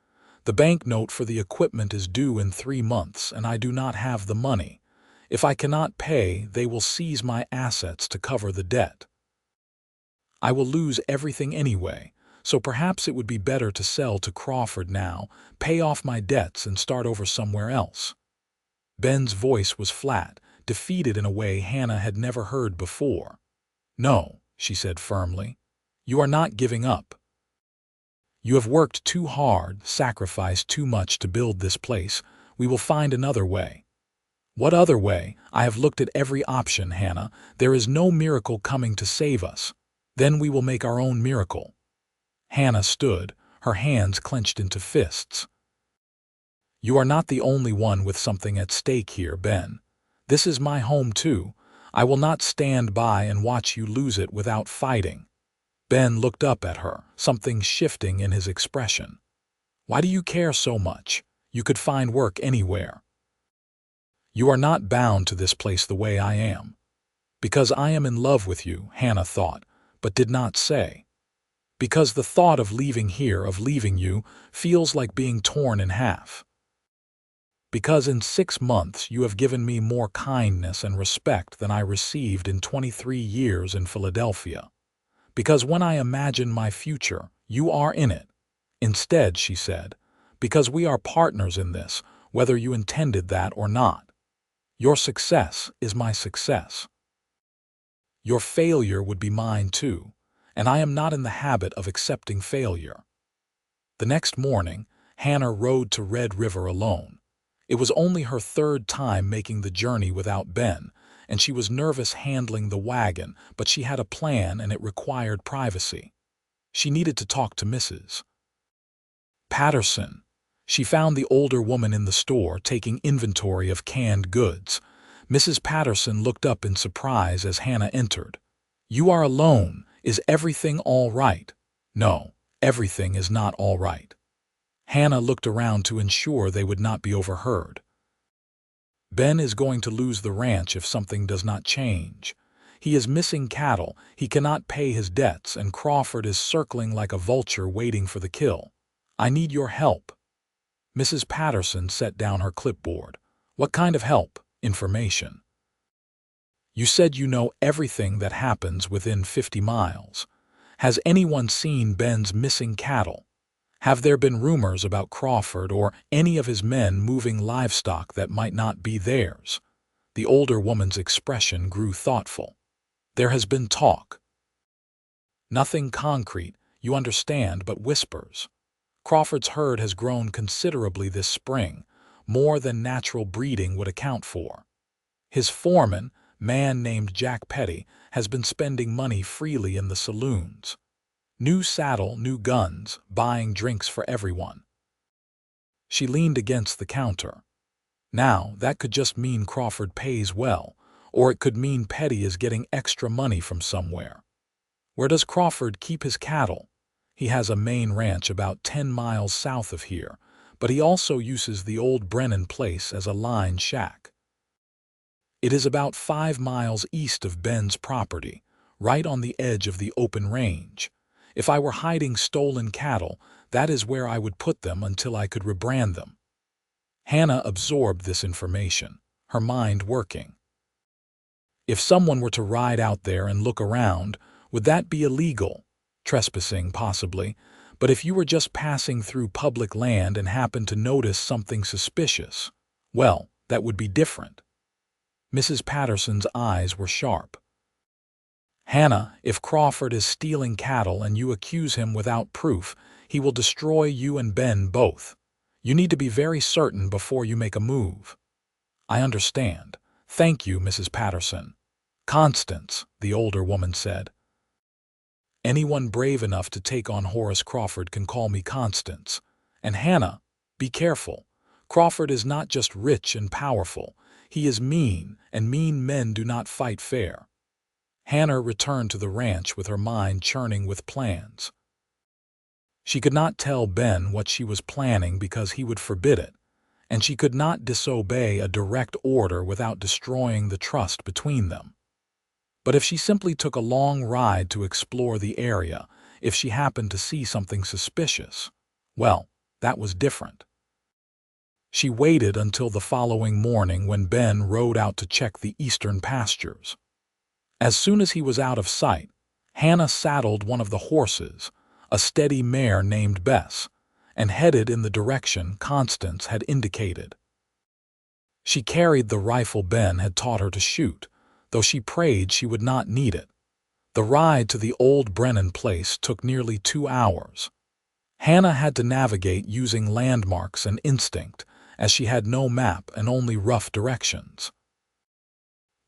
The banknote for the equipment is due in 3 months, and I do not have the money. If I cannot pay, they will seize my assets to cover the debt. I will lose everything anyway, so perhaps it would be better to sell to Crawford now, pay off my debts, and start over somewhere else. Ben's voice was flat, defeated in a way Hannah had never heard before. No, she said firmly. You are not giving up. You have worked too hard, sacrificed too much to build this place. We will find another way. What other way? I have looked at every option, Hannah. There is no miracle coming to save us. Then we will make our own miracle. Hannah stood, her hands clenched into fists. You are not the only one with something at stake here, Ben. This is my home too. I will not stand by and watch you lose it without fighting. Ben looked up at her, something shifting in his expression. Why do you care so much? You could find work anywhere. You are not bound to this place the way I am. Because I am in love with you, Hannah thought, but did not say. Because the thought of leaving here, of leaving you, feels like being torn in half. Because in 6 months you have given me more kindness and respect than I received in 23 years in Philadelphia. Because when I imagine my future, you are in it. Instead, she said, because we are partners in this, whether you intended that or not. Your success is my success. Your failure would be mine too, and I am not in the habit of accepting failure. The next morning, Hannah rode to Red River alone. It was only her 3rd time making the journey without Ben, and she was nervous handling the wagon, but she had a plan and it required privacy. She needed to talk to Mrs. Patterson. She found the older woman in the store taking inventory of canned goods. Mrs. Patterson looked up in surprise as Hannah entered. You are alone. Is everything all right? No, everything is not all right. Hannah looked around to ensure they would not be overheard. Ben is going to lose the ranch if something does not change. He is missing cattle, he cannot pay his debts, and Crawford is circling like a vulture waiting for the kill. I need your help. Mrs. Patterson set down her clipboard. What kind of help? Information. You said you know everything that happens within 50 miles. Has anyone seen Ben's missing cattle? Have there been rumors about Crawford or any of his men moving livestock that might not be theirs? The older woman's expression grew thoughtful. There has been talk. Nothing concrete, you understand, but whispers. Crawford's herd has grown considerably this spring, more than natural breeding would account for. His foreman, man named Jack Petty, has been spending money freely in the saloons. New saddle, new guns, buying drinks for everyone. She leaned against the counter. Now, that could just mean Crawford pays well, or it could mean Petty is getting extra money from somewhere. Where does Crawford keep his cattle? He has a main ranch about 10 miles south of here, but he also uses the old Brennan place as a line shack. It is about 5 miles east of Ben's property, right on the edge of the open range. If I were hiding stolen cattle, that is where I would put them until I could rebrand them. Hannah absorbed this information, her mind working. If someone were to ride out there and look around, would that be illegal? Trespassing, possibly, but if you were just passing through public land and happened to notice something suspicious, well, that would be different. Mrs. Patterson's eyes were sharp. Hannah, if Crawford is stealing cattle and you accuse him without proof, he will destroy you and Ben both. You need to be very certain before you make a move. I understand. Thank you, Mrs. Patterson. Constance, the older woman said. Anyone brave enough to take on Horace Crawford can call me Constance. And Hannah, be careful. Crawford is not just rich and powerful. He is mean, and mean men do not fight fair. Hannah returned to the ranch with her mind churning with plans. She could not tell Ben what she was planning because he would forbid it, and she could not disobey a direct order without destroying the trust between them. But if she simply took a long ride to explore the area, if she happened to see something suspicious, well, that was different. She waited until the following morning when Ben rode out to check the eastern pastures. As soon as he was out of sight, Hannah saddled one of the horses, a steady mare named Bess, and headed in the direction Constance had indicated. She carried the rifle Ben had taught her to shoot, though she prayed she would not need it. The ride to the old Brennan place took nearly 2 hours. Hannah had to navigate using landmarks and instinct, as she had no map and only rough directions.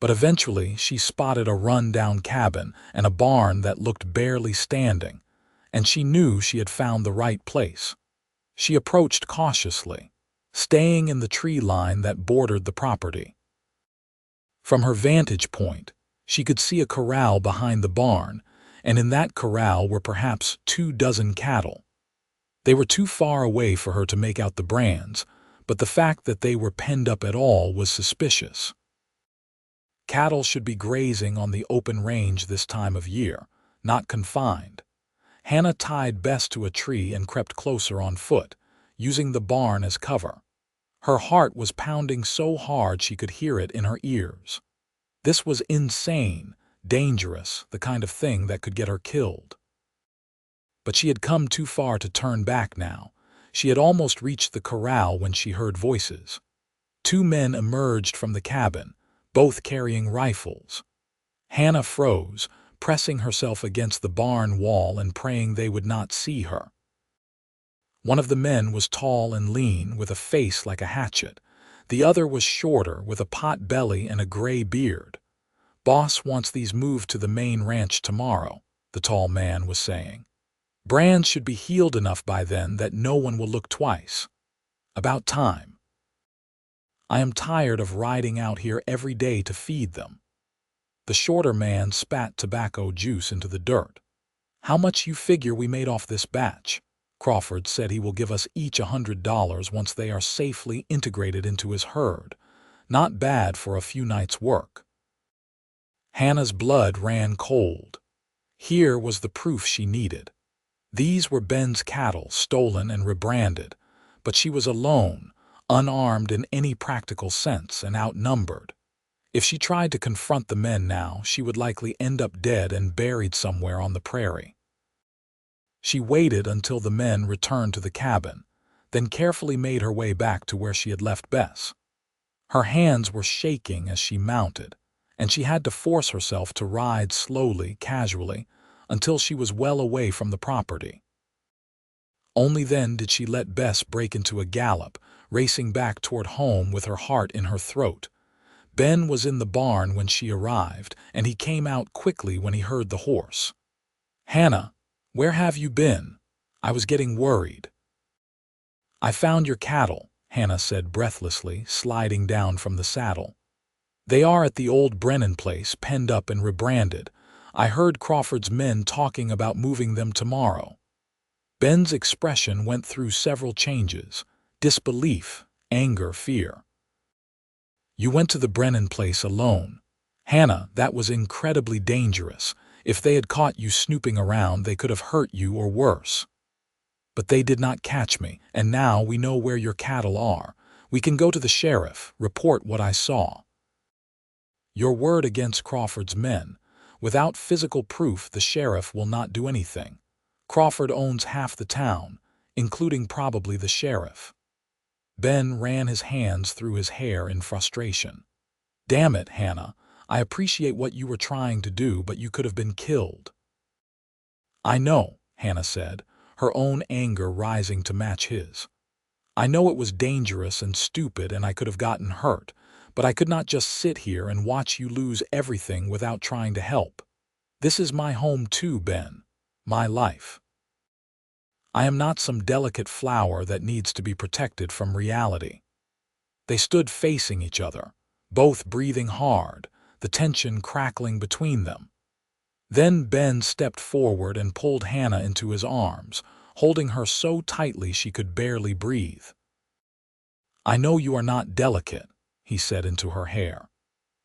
But eventually she spotted a run-down cabin and a barn that looked barely standing, and she knew she had found the right place. She approached cautiously, staying in the tree line that bordered the property. From her vantage point, she could see a corral behind the barn, and in that corral were perhaps 24 cattle. They were too far away for her to make out the brands, but the fact that they were penned up at all was suspicious. Cattle should be grazing on the open range this time of year, not confined. Hannah tied Bess to a tree and crept closer on foot, using the barn as cover. Her heart was pounding so hard she could hear it in her ears. This was insane, dangerous, the kind of thing that could get her killed. But she had come too far to turn back now. She had almost reached the corral when she heard voices. 2 men emerged from the cabin, both carrying rifles. Hannah froze, pressing herself against the barn wall and praying they would not see her. One of the men was tall and lean, with a face like a hatchet. The other was shorter, with a pot belly and a gray beard. "Boss wants these moved to the main ranch tomorrow," the tall man was saying. "Brands should be healed enough by then that no one will look twice. About time. I am tired of riding out here every day to feed them." The shorter man spat tobacco juice into the dirt. "How much you figure we made off this batch?" Crawford said he will give us each $100 once they are safely integrated into his herd. Not bad for a few nights' work. Hannah's blood ran cold. Here was the proof she needed. These were Ben's cattle, stolen and rebranded, but she was alone, unarmed in any practical sense, and outnumbered. If she tried to confront the men now, she would likely end up dead and buried somewhere on the prairie. She waited until the men returned to the cabin, then carefully made her way back to where she had left Bess. Her hands were shaking as she mounted, and she had to force herself to ride slowly, casually, until she was well away from the property. Only then did she let Bess break into a gallop, racing back toward home with her heart in her throat. Ben was in the barn when she arrived, and he came out quickly when he heard the horse. "Hannah, where have you been? I was getting worried." "I found your cattle," Hannah said breathlessly, sliding down from the saddle. "They are at the old Brennan place, penned up and rebranded. I heard Crawford's men talking about moving them tomorrow." Ben's expression went through several changes: disbelief, anger, fear. "You went to the Brennan place alone. Hannah, that was incredibly dangerous. If they had caught you snooping around, they could have hurt you or worse. But they did not catch me, and now we know where your cattle are. We can go to the sheriff, report what I saw." "Your word against Crawford's men. Without physical proof, the sheriff will not do anything. Crawford owns half the town, including probably the sheriff." Ben ran his hands through his hair in frustration. "Damn it, Hannah. I appreciate what you were trying to do, but you could have been killed." "I know," Hannah said, her own anger rising to match his. "I know it was dangerous and stupid and I could have gotten hurt, but I could not just sit here and watch you lose everything without trying to help. This is my home too, Ben. My life. I am not some delicate flower that needs to be protected from reality." They stood facing each other, both breathing hard, the tension crackling between them. Then Ben stepped forward and pulled Hannah into his arms, holding her so tightly she could barely breathe. "I know you are not delicate," he said into her hair.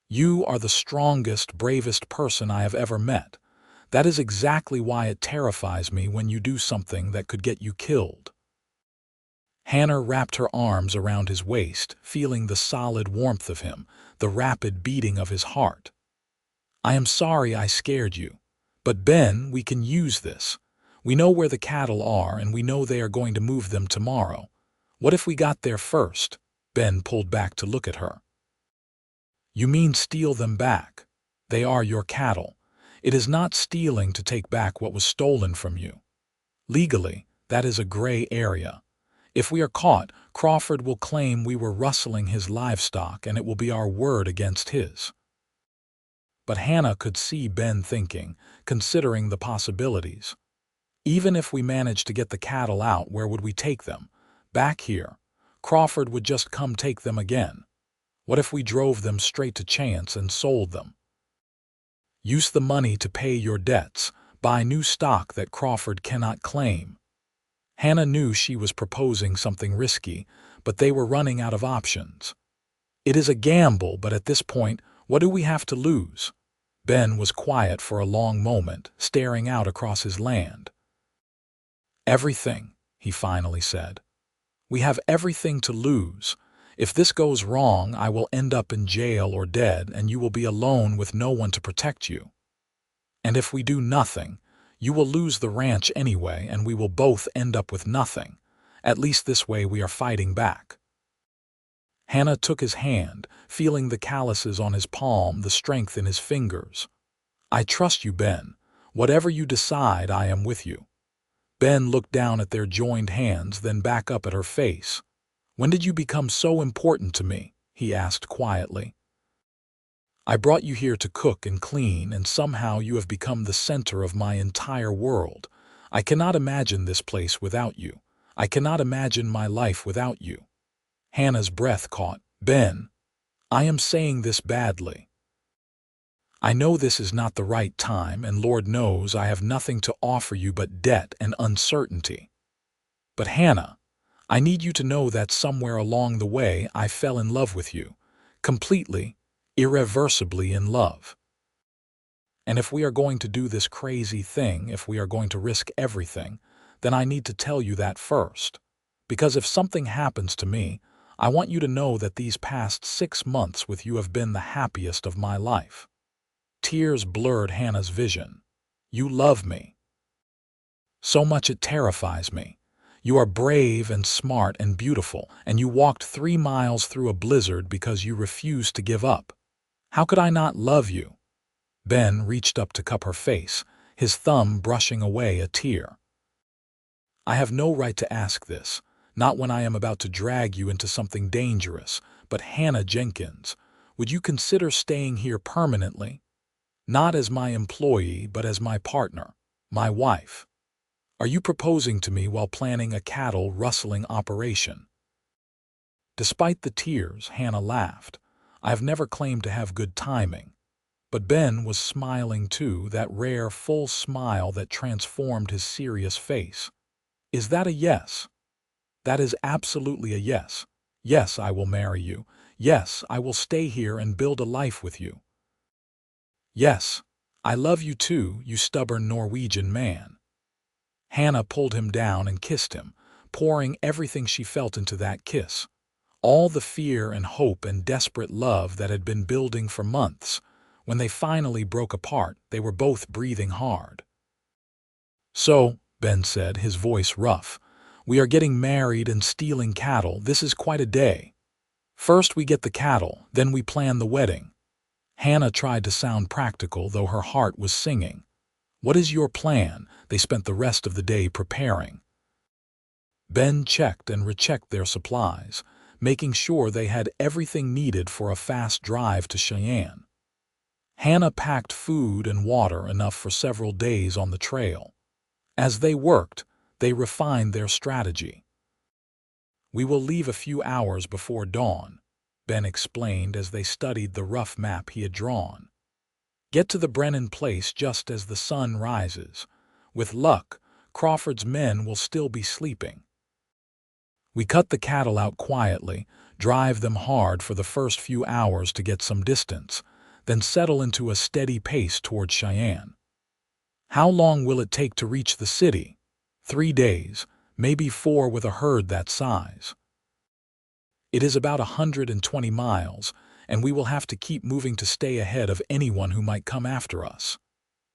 "You are the strongest, bravest person I have ever met. That is exactly why it terrifies me when you do something that could get you killed." Hannah wrapped her arms around his waist, feeling the solid warmth of him, the rapid beating of his heart. "I am sorry I scared you. But Ben, we can use this. We know where the cattle are, and we know they are going to move them tomorrow. What if we got there first?" Ben pulled back to look at her. "You mean steal them back? They are your cattle. It is not stealing to take back what was stolen from you. Legally, that is a gray area. If we are caught, Crawford will claim we were rustling his livestock, and it will be our word against his." But Hannah could see Ben thinking, considering the possibilities. Even if we managed to get the cattle out, where would we take them? Back here. Crawford would just come take them again. What if we drove them straight to Chance and sold them? Use the money to pay your debts, buy new stock that Crawford cannot claim. Hannah knew she was proposing something risky, but they were running out of options. It is a gamble, but at this point, what do we have to lose? Ben was quiet for a long moment, staring out across his land. "Everything," he finally said. "We have everything to lose. If this goes wrong, I will end up in jail or dead, and you will be alone with no one to protect you. And if we do nothing, you will lose the ranch anyway, and we will both end up with nothing. At least this way we are fighting back." Hannah took his hand, feeling the calluses on his palm, the strength in his fingers. "I trust you, Ben. Whatever you decide, I am with you." Ben looked down at their joined hands, then back up at her face. "When did you become so important to me?" he asked quietly. "I brought you here to cook and clean, and somehow you have become the center of my entire world. I cannot imagine this place without you. I cannot imagine my life without you." Hannah's breath caught. "Ben, I am saying this badly. I know this is not the right time, and Lord knows I have nothing to offer you but debt and uncertainty. But Hannah, I need you to know that somewhere along the way I fell in love with you. Completely, irreversibly in love. And if we are going to do this crazy thing, if we are going to risk everything, then I need to tell you that first. Because if something happens to me, I want you to know that these past 6 months with you have been the happiest of my life." Tears blurred Hannah's vision. "You love me so much it terrifies me. You are brave and smart and beautiful, and you walked 3 miles through a blizzard because you refused to give up. How could I not love you?" Ben reached up to cup her face, his thumb brushing away a tear. "I have no right to ask this, not when I am about to drag you into something dangerous, but Hannah Jenkins, would you consider staying here permanently? Not as my employee, but as my partner, my wife. Are you proposing to me while planning a cattle rustling operation?" Despite the tears, Hannah laughed. "I have never claimed to have good timing." But Ben was smiling too, that rare, full smile that transformed his serious face. "Is that a yes?" "That is absolutely a yes. Yes, I will marry you. Yes, I will stay here and build a life with you. Yes, I love you too, you stubborn Norwegian man." Hannah pulled him down and kissed him, pouring everything she felt into that kiss. All the fear and hope and desperate love that had been building for months. When they finally broke apart, they were both breathing hard. "So," Ben said, his voice rough, "we are getting married and stealing cattle. This is quite a day. First we get the cattle, then we plan the wedding." Hannah tried to sound practical, though her heart was singing. "What is your plan?" They spent the rest of the day preparing. Ben checked and rechecked their supplies, making sure they had everything needed for a fast drive to Cheyenne. Hannah packed food and water enough for several days on the trail. As they worked, they refined their strategy. "We will leave a few hours before dawn," Ben explained as they studied the rough map he had drawn. "Get to the Brennan place just as the sun rises. With luck, Crawford's men will still be sleeping. We cut the cattle out quietly, drive them hard for the first few hours to get some distance, then settle into a steady pace toward Cheyenne. How long will it take to reach the city? 3 days, maybe 4 with a herd that size. It is about 120 miles, and we will have to keep moving to stay ahead of anyone who might come after us.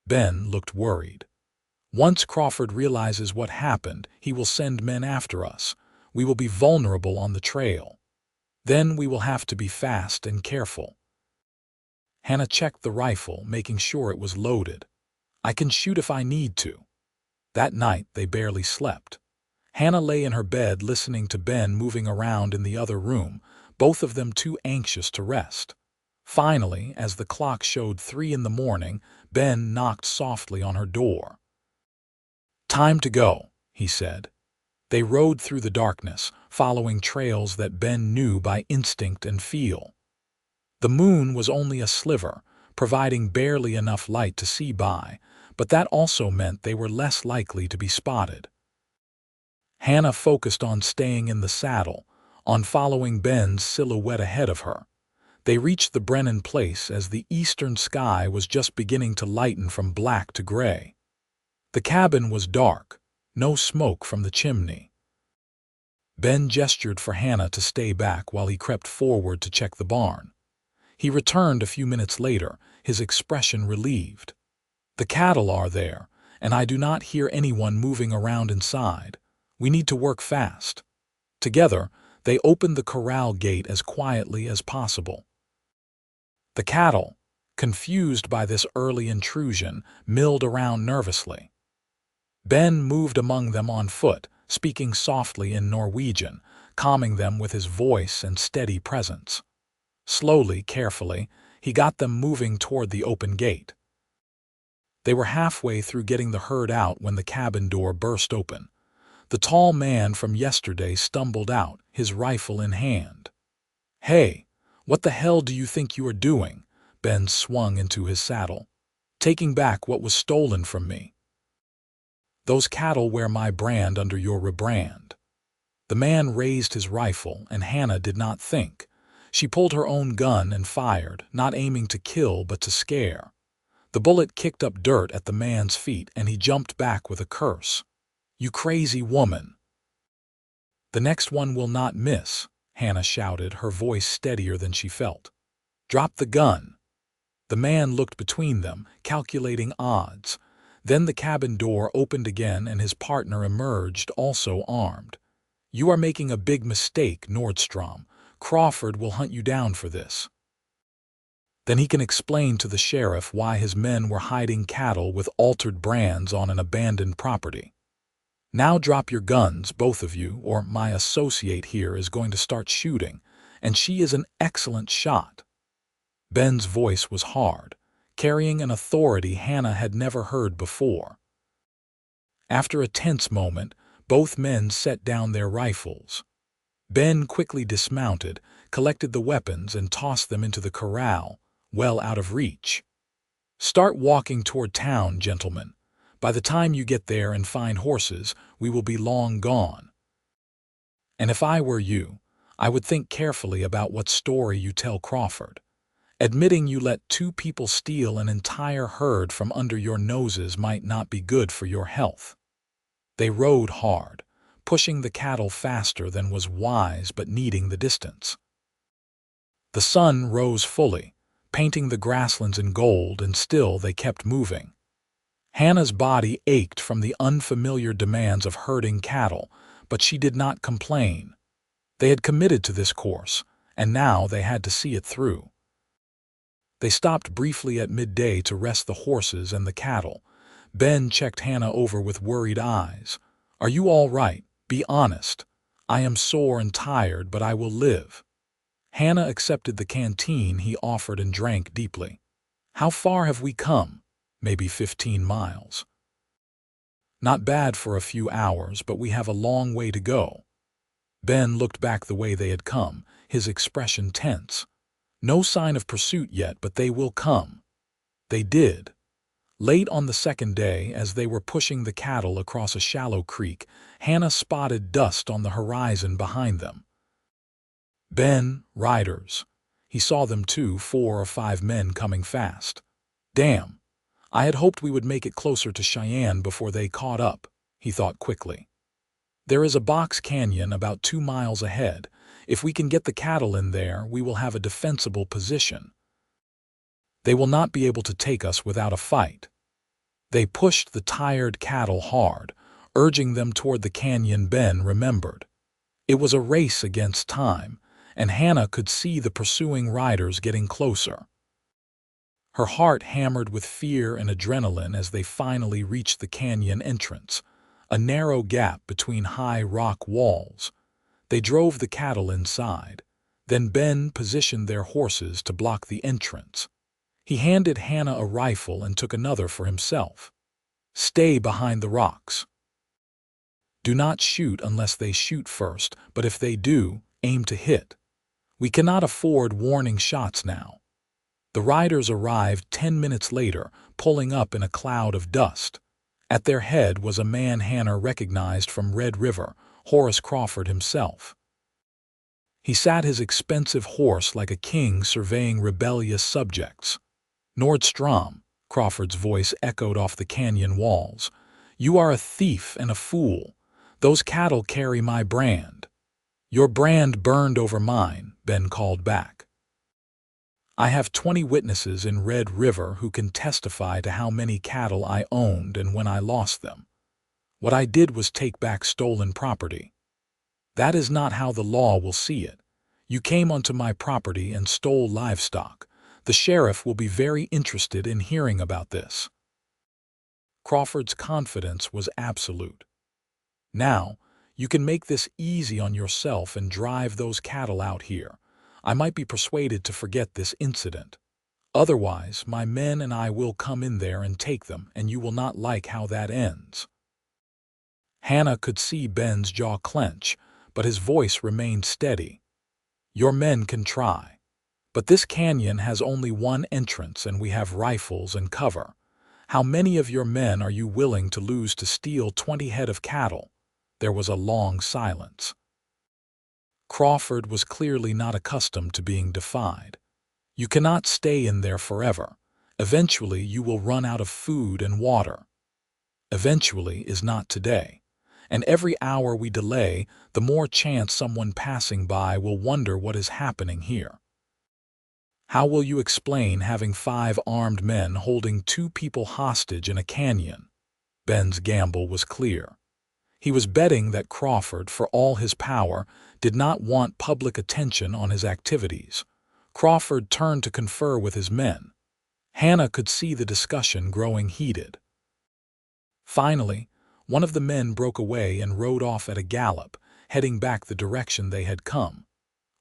Ben looked worried. Once Crawford realizes what happened, he will send men after us. We will be vulnerable on the trail. Then we will have to be fast and careful. Hannah checked the rifle, making sure it was loaded. I can shoot if I need to. That night, they barely slept. Hannah lay in her bed listening to Ben moving around in the other room, both of them too anxious to rest. Finally, as the clock showed 3 in the morning, Ben knocked softly on her door. "Time to go," he said. They rode through the darkness, following trails that Ben knew by instinct and feel. The moon was only a sliver, providing barely enough light to see by, but that also meant they were less likely to be spotted. Hannah focused on staying in the saddle, on following Ben's silhouette ahead of her. They reached the Brennan place as the eastern sky was just beginning to lighten from black to gray. The cabin was dark, no smoke from the chimney. Ben gestured for Hannah to stay back while he crept forward to check the barn. He returned a few minutes later, his expression relieved. "The cattle are there, and I do not hear anyone moving around inside. We need to work fast." Together, they opened the corral gate as quietly as possible. The cattle, confused by this early intrusion, milled around nervously. Ben moved among them on foot, speaking softly in Norwegian, calming them with his voice and steady presence. Slowly, carefully, he got them moving toward the open gate. They were halfway through getting the herd out when the cabin door burst open. The tall man from yesterday stumbled out, his rifle in hand. "Hey, what the hell do you think you are doing?" Ben swung into his saddle. "Taking back what was stolen from me. Those cattle wear my brand under your rebrand." The man raised his rifle, and Hannah did not think. She pulled her own gun and fired, not aiming to kill but to scare. The bullet kicked up dirt at the man's feet, and he jumped back with a curse. "You crazy woman!" "The next one will not miss," Hannah shouted, her voice steadier than she felt. "Drop the gun." The man looked between them, calculating odds. Then the cabin door opened again and his partner emerged, also armed. "You are making a big mistake, Nordstrom. Crawford will hunt you down for this. Then he can explain to the sheriff why his men were hiding cattle with altered brands on an abandoned property. Now drop your guns, both of you, or my associate here is going to start shooting, and she is an excellent shot." Ben's voice was hard, carrying an authority Hannah had never heard before. After a tense moment, both men set down their rifles. Ben quickly dismounted, collected the weapons, and tossed them into the corral, well out of reach. "Start walking toward town, gentlemen. By the time you get there and find horses, we will be long gone. And if I were you, I would think carefully about what story you tell Crawford. Admitting you let 2 people steal an entire herd from under your noses might not be good for your health." They rode hard, pushing the cattle faster than was wise but needing the distance. The sun rose fully, painting the grasslands in gold, and still they kept moving. Hannah's body ached from the unfamiliar demands of herding cattle, but she did not complain. They had committed to this course, and now they had to see it through. They stopped briefly at midday to rest the horses and the cattle. Ben checked Hannah over with worried eyes. "Are you all right? Be honest. I am sore and tired, but I will live." Hannah accepted the canteen he offered and drank deeply. "How far have we come?" "Maybe 15 miles. Not bad for a few hours, but we have a long way to go." Ben looked back the way they had come, his expression tense. No sign of pursuit yet, but they will come. They did. Late on the second day, as they were pushing the cattle across a shallow creek, Hannah spotted dust on the horizon behind them. Ben, riders. He saw them too, 4 or 5 men coming fast. Damn, I had hoped we would make it closer to Cheyenne before they caught up, he thought quickly. There is a box canyon about 2 miles ahead. If we can get the cattle in there, we will have a defensible position. They will not be able to take us without a fight. They pushed the tired cattle hard, urging them toward the canyon. Ben remembered. It was a race against time, and Hannah could see the pursuing riders getting closer. Her heart hammered with fear and adrenaline as they finally reached the canyon entrance, a narrow gap between high rock walls. They drove the cattle inside. Then Ben positioned their horses to block the entrance. He handed Hannah a rifle and took another for himself. Stay behind the rocks. Do not shoot unless they shoot first, but if they do, aim to hit. We cannot afford warning shots now. The riders arrived 10 minutes later, pulling up in a cloud of dust. At their head was a man Hannah recognized from Red River, Horace Crawford himself. He sat his expensive horse like a king surveying rebellious subjects. Nordstrom, Crawford's voice echoed off the canyon walls. You are a thief and a fool. Those cattle carry my brand. Your brand burned over mine, Ben called back. I have 20 witnesses in Red River who can testify to how many cattle I owned and when I lost them. What I did was take back stolen property. That is not how the law will see it. You came onto my property and stole livestock. The sheriff will be very interested in hearing about this. Crawford's confidence was absolute. Now, you can make this easy on yourself and drive those cattle out here. I might be persuaded to forget this incident. Otherwise, my men and I will come in there and take them, and you will not like how that ends. Hannah could see Ben's jaw clench, but his voice remained steady. Your men can try. But this canyon has only one entrance and we have rifles and cover. How many of your men are you willing to lose to steal 20 head of cattle? There was a long silence. Crawford was clearly not accustomed to being defied. You cannot stay in there forever. Eventually you will run out of food and water. Eventually is not today. And every hour we delay, the more chance someone passing by will wonder what is happening here. How will you explain having 5 armed men holding 2 people hostage in a canyon? Ben's gamble was clear. He was betting that Crawford, for all his power, did not want public attention on his activities. Crawford turned to confer with his men. Hannah could see the discussion growing heated. Finally, one of the men broke away and rode off at a gallop, heading back the direction they had come.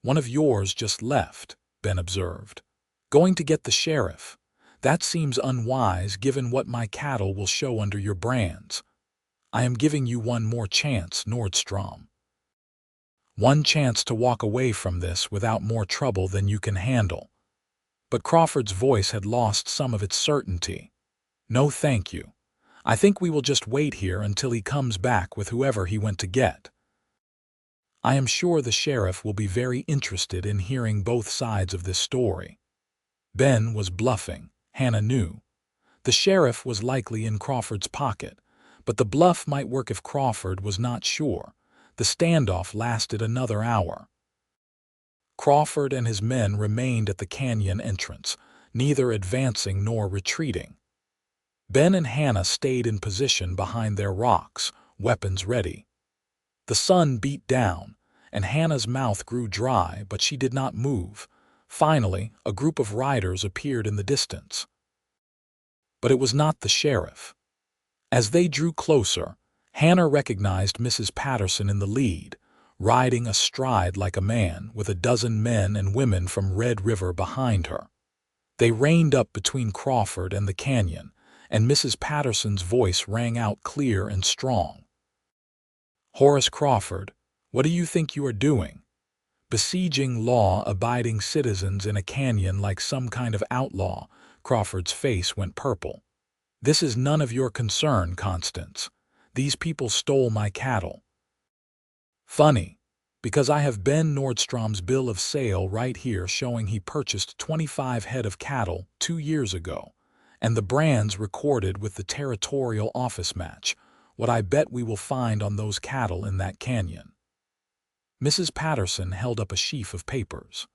One of yours just left, Ben observed. Going to get the sheriff. That seems unwise given what my cattle will show under your brands. I am giving you one more chance, Nordstrom. One chance to walk away from this without more trouble than you can handle. But Crawford's voice had lost some of its certainty. No, thank you. I think we will just wait here until he comes back with whoever he went to get. I am sure the sheriff will be very interested in hearing both sides of this story. Ben was bluffing, Hannah knew. The sheriff was likely in Crawford's pocket, but the bluff might work if Crawford was not sure. The standoff lasted another hour. Crawford and his men remained at the canyon entrance, neither advancing nor retreating. Ben and Hannah stayed in position behind their rocks, weapons ready. The sun beat down, and Hannah's mouth grew dry, but she did not move. Finally, a group of riders appeared in the distance. But it was not the sheriff. As they drew closer, Hannah recognized Mrs. Patterson in the lead, riding astride like a man with a dozen men and women from Red River behind her. They reined up between Crawford and the canyon, and Mrs. Patterson's voice rang out clear and strong. Horace Crawford, what do you think you are doing? Besieging law-abiding citizens in a canyon like some kind of outlaw. Crawford's face went purple. This is none of your concern, Constance. These people stole my cattle. Funny, Because I have Ben Nordstrom's bill of sale right here showing he purchased 25 head of cattle 2 years ago, and the brands recorded with the territorial office match what I bet we will find on those cattle in that canyon." Mrs. Patterson held up a sheaf of papers.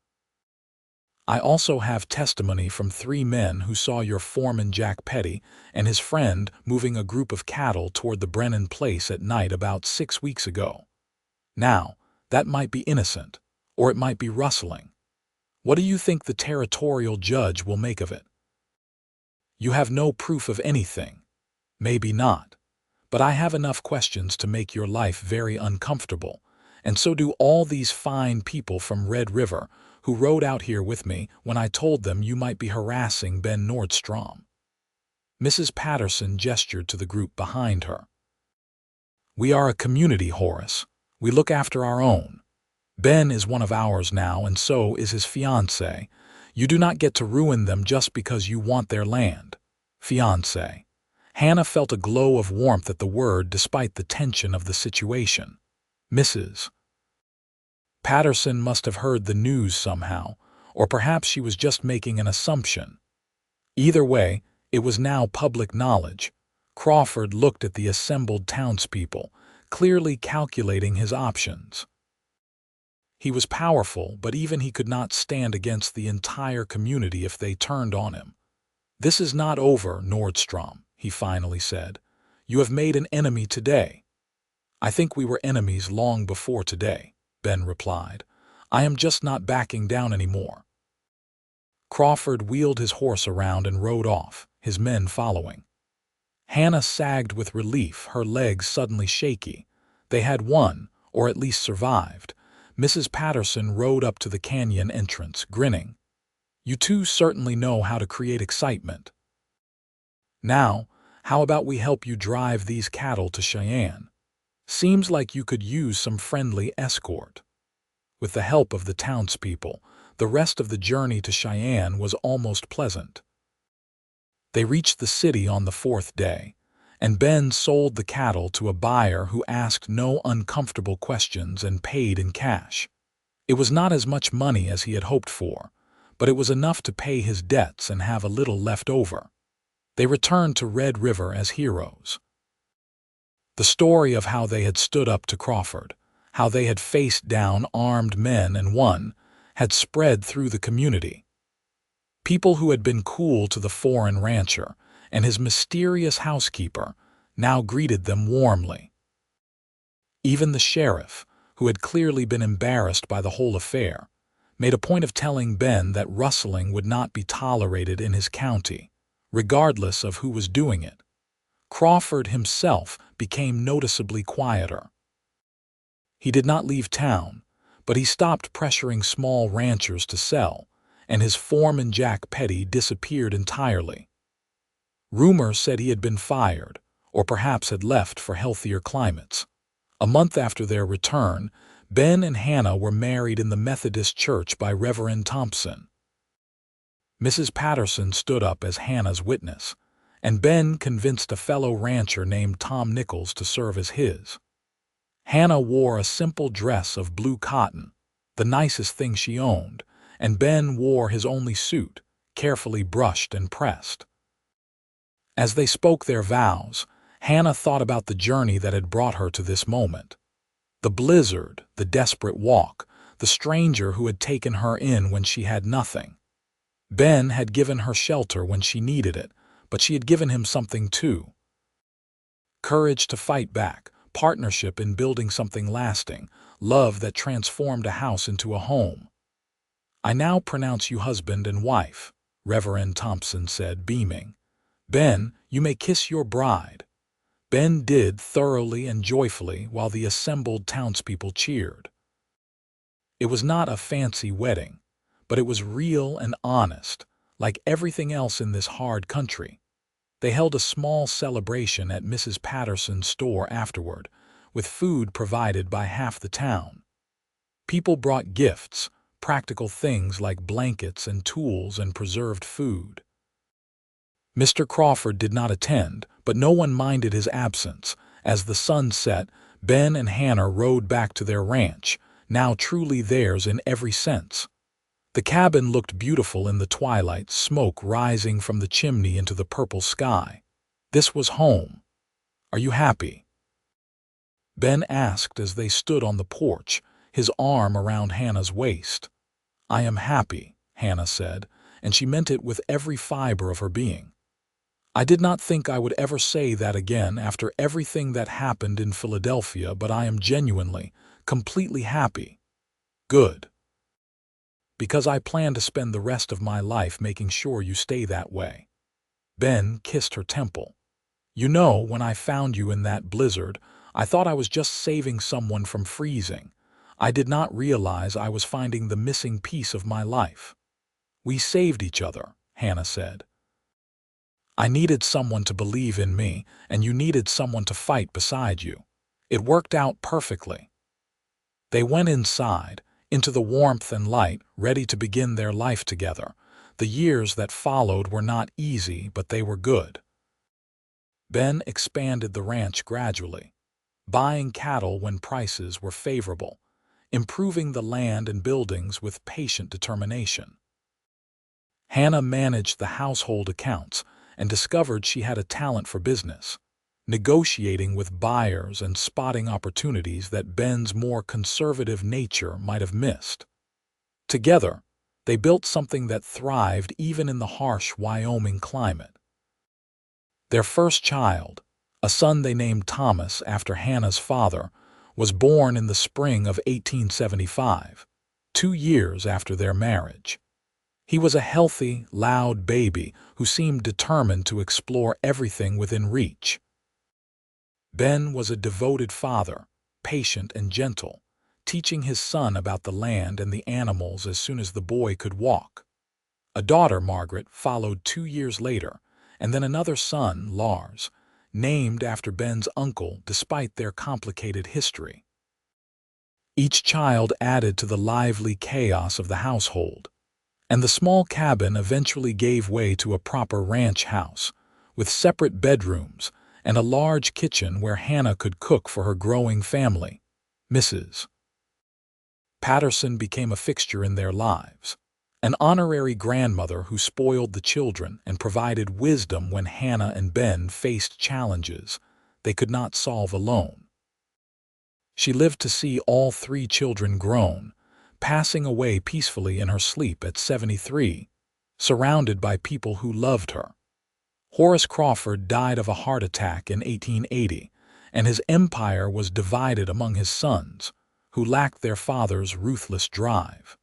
"I also have testimony from 3 men who saw your foreman Jack Petty and his friend moving a group of cattle toward the Brennan place at night about 6 weeks ago. Now, that might be innocent, or it might be rustling. What do you think the territorial judge will make of it? You have no proof of anything. Maybe not. But I have enough questions to make your life very uncomfortable, and so do all these fine people from Red River who rode out here with me when I told them you might be harassing Ben Nordstrom." Mrs. Patterson gestured to the group behind her. "We are a community, Horace. We look after our own. Ben is one of ours now, and so is his fiancée. You do not get to ruin them just because you want their land. Fiancée." Hannah felt a glow of warmth at the word despite the tension of the situation. Mrs. Patterson must have heard the news somehow, or perhaps she was just making an assumption. Either way, it was now public knowledge. Crawford looked at the assembled townspeople, clearly calculating his options. He was powerful, but even he could not stand against the entire community if they turned on him. "This is not over, Nordstrom," he finally said. "You have made an enemy today." "I think we were enemies long before today," Ben replied. "I am just not backing down anymore." Crawford wheeled his horse around and rode off, his men following. Hannah sagged with relief, her legs suddenly shaky. They had won, or at least survived. Mrs. Patterson rode up to the canyon entrance, grinning. "You two certainly know how to create excitement. Now, how about we help you drive these cattle to Cheyenne? Seems like you could use some friendly escort." With the help of the townspeople, the rest of the journey to Cheyenne was almost pleasant. They reached the city on the 4th day, and Ben sold the cattle to a buyer who asked no uncomfortable questions and paid in cash. It was not as much money as he had hoped for, but it was enough to pay his debts and have a little left over. They returned to Red River as heroes. The story of how they had stood up to Crawford, how they had faced down armed men and won, had spread through the community. People who had been cool to the foreign rancher and his mysterious housekeeper now greeted them warmly. Even the sheriff, who had clearly been embarrassed by the whole affair, made a point of telling Ben that rustling would not be tolerated in his county, regardless of who was doing it. Crawford himself became noticeably quieter. He did not leave town, but he stopped pressuring small ranchers to sell, and his foreman Jack Petty disappeared entirely. Rumor said he had been fired, or perhaps had left for healthier climates. A month after their return, Ben and Hannah were married in the Methodist church by Reverend Thompson. Mrs. Patterson stood up as Hannah's witness, and Ben convinced a fellow rancher named Tom Nichols to serve as his. Hannah wore a simple dress of blue cotton, the nicest thing she owned, and Ben wore his only suit, carefully brushed and pressed. As they spoke their vows, Hannah thought about the journey that had brought her to this moment. The blizzard, the desperate walk, the stranger who had taken her in when she had nothing. Ben had given her shelter when she needed it, but she had given him something too. Courage to fight back, partnership in building something lasting, love that transformed a house into a home. "I now pronounce you husband and wife," Reverend Thompson said, beaming. "Ben, you may kiss your bride." Ben did thoroughly and joyfully while the assembled townspeople cheered. It was not a fancy wedding, but it was real and honest, like everything else in this hard country. They held a small celebration at Mrs. Patterson's store afterward, with food provided by half the town. People brought gifts, practical things like blankets and tools and preserved food. Mr. Crawford did not attend, but no one minded his absence. As the sun set, Ben and Hannah rode back to their ranch, now truly theirs in every sense. The cabin looked beautiful in the twilight, smoke rising from the chimney into the purple sky. This was home. "Are you happy?" Ben asked as they stood on the porch, his arm around Hannah's waist. "I am happy," Hannah said, and she meant it with every fiber of her being. "I did not think I would ever say that again after everything that happened in Philadelphia, but I am genuinely, completely happy." "Good. Because I plan to spend the rest of my life making sure you stay that way." Ben kissed her temple. "You know, when I found you in that blizzard, I thought I was just saving someone from freezing. I did not realize I was finding the missing piece of my life." "We saved each other," Hannah said. "I needed someone to believe in me, and you needed someone to fight beside you. It worked out perfectly." They went inside, into the warmth and light, ready to begin their life together. The years that followed were not easy, but they were good. Ben expanded the ranch gradually, buying cattle when prices were favorable, improving the land and buildings with patient determination. Hannah managed the household accounts and discovered she had a talent for business, negotiating with buyers and spotting opportunities that Ben's more conservative nature might have missed. Together, they built something that thrived even in the harsh Wyoming climate. Their first child, a son they named Thomas after Hannah's father, was born in the spring of 1875, 2 years after their marriage. He was a healthy, loud baby who seemed determined to explore everything within reach. Ben was a devoted father, patient and gentle, teaching his son about the land and the animals as soon as the boy could walk. A daughter, Margaret, followed 2 years later, and then another son, Lars, named after Ben's uncle despite their complicated history. Each child added to the lively chaos of the household, and the small cabin eventually gave way to a proper ranch house, with separate bedrooms and a large kitchen where Hannah could cook for her growing family. Mrs. Patterson became a fixture in their lives, an honorary grandmother who spoiled the children and provided wisdom when Hannah and Ben faced challenges they could not solve alone. She lived to see all 3 children grown, passing away peacefully in her sleep at 73, surrounded by people who loved her. Horace Crawford died of a heart attack in 1880, and his empire was divided among his sons, who lacked their father's ruthless drive.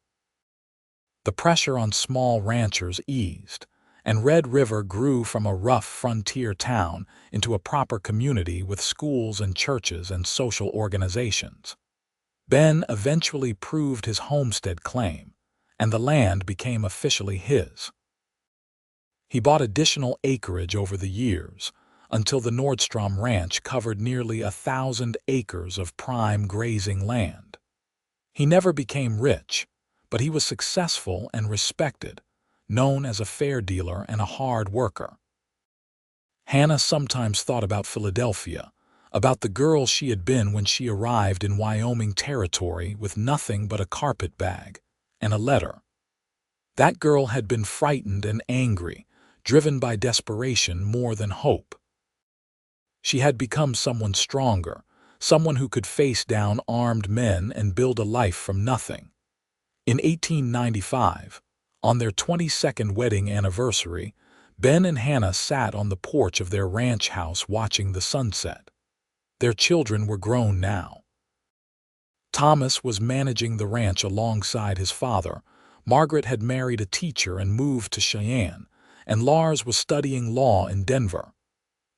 The pressure on small ranchers eased, and Red River grew from a rough frontier town into a proper community with schools and churches and social organizations. Ben eventually proved his homestead claim, and the land became officially his. He bought additional acreage over the years, until the Nordstrom ranch covered nearly 1,000 acres of prime grazing land. He never became rich, but he was successful and respected, known as a fair dealer and a hard worker. Hannah sometimes thought about Philadelphia, about the girl she had been when she arrived in Wyoming Territory with nothing but a carpet bag and a letter. That girl had been frightened and angry, driven by desperation more than hope. She had become someone stronger, someone who could face down armed men and build a life from nothing. In 1895, on their 22nd wedding anniversary, Ben and Hannah sat on the porch of their ranch house watching the sunset. Their children were grown now. Thomas was managing the ranch alongside his father, Margaret had married a teacher and moved to Cheyenne, and Lars was studying law in Denver.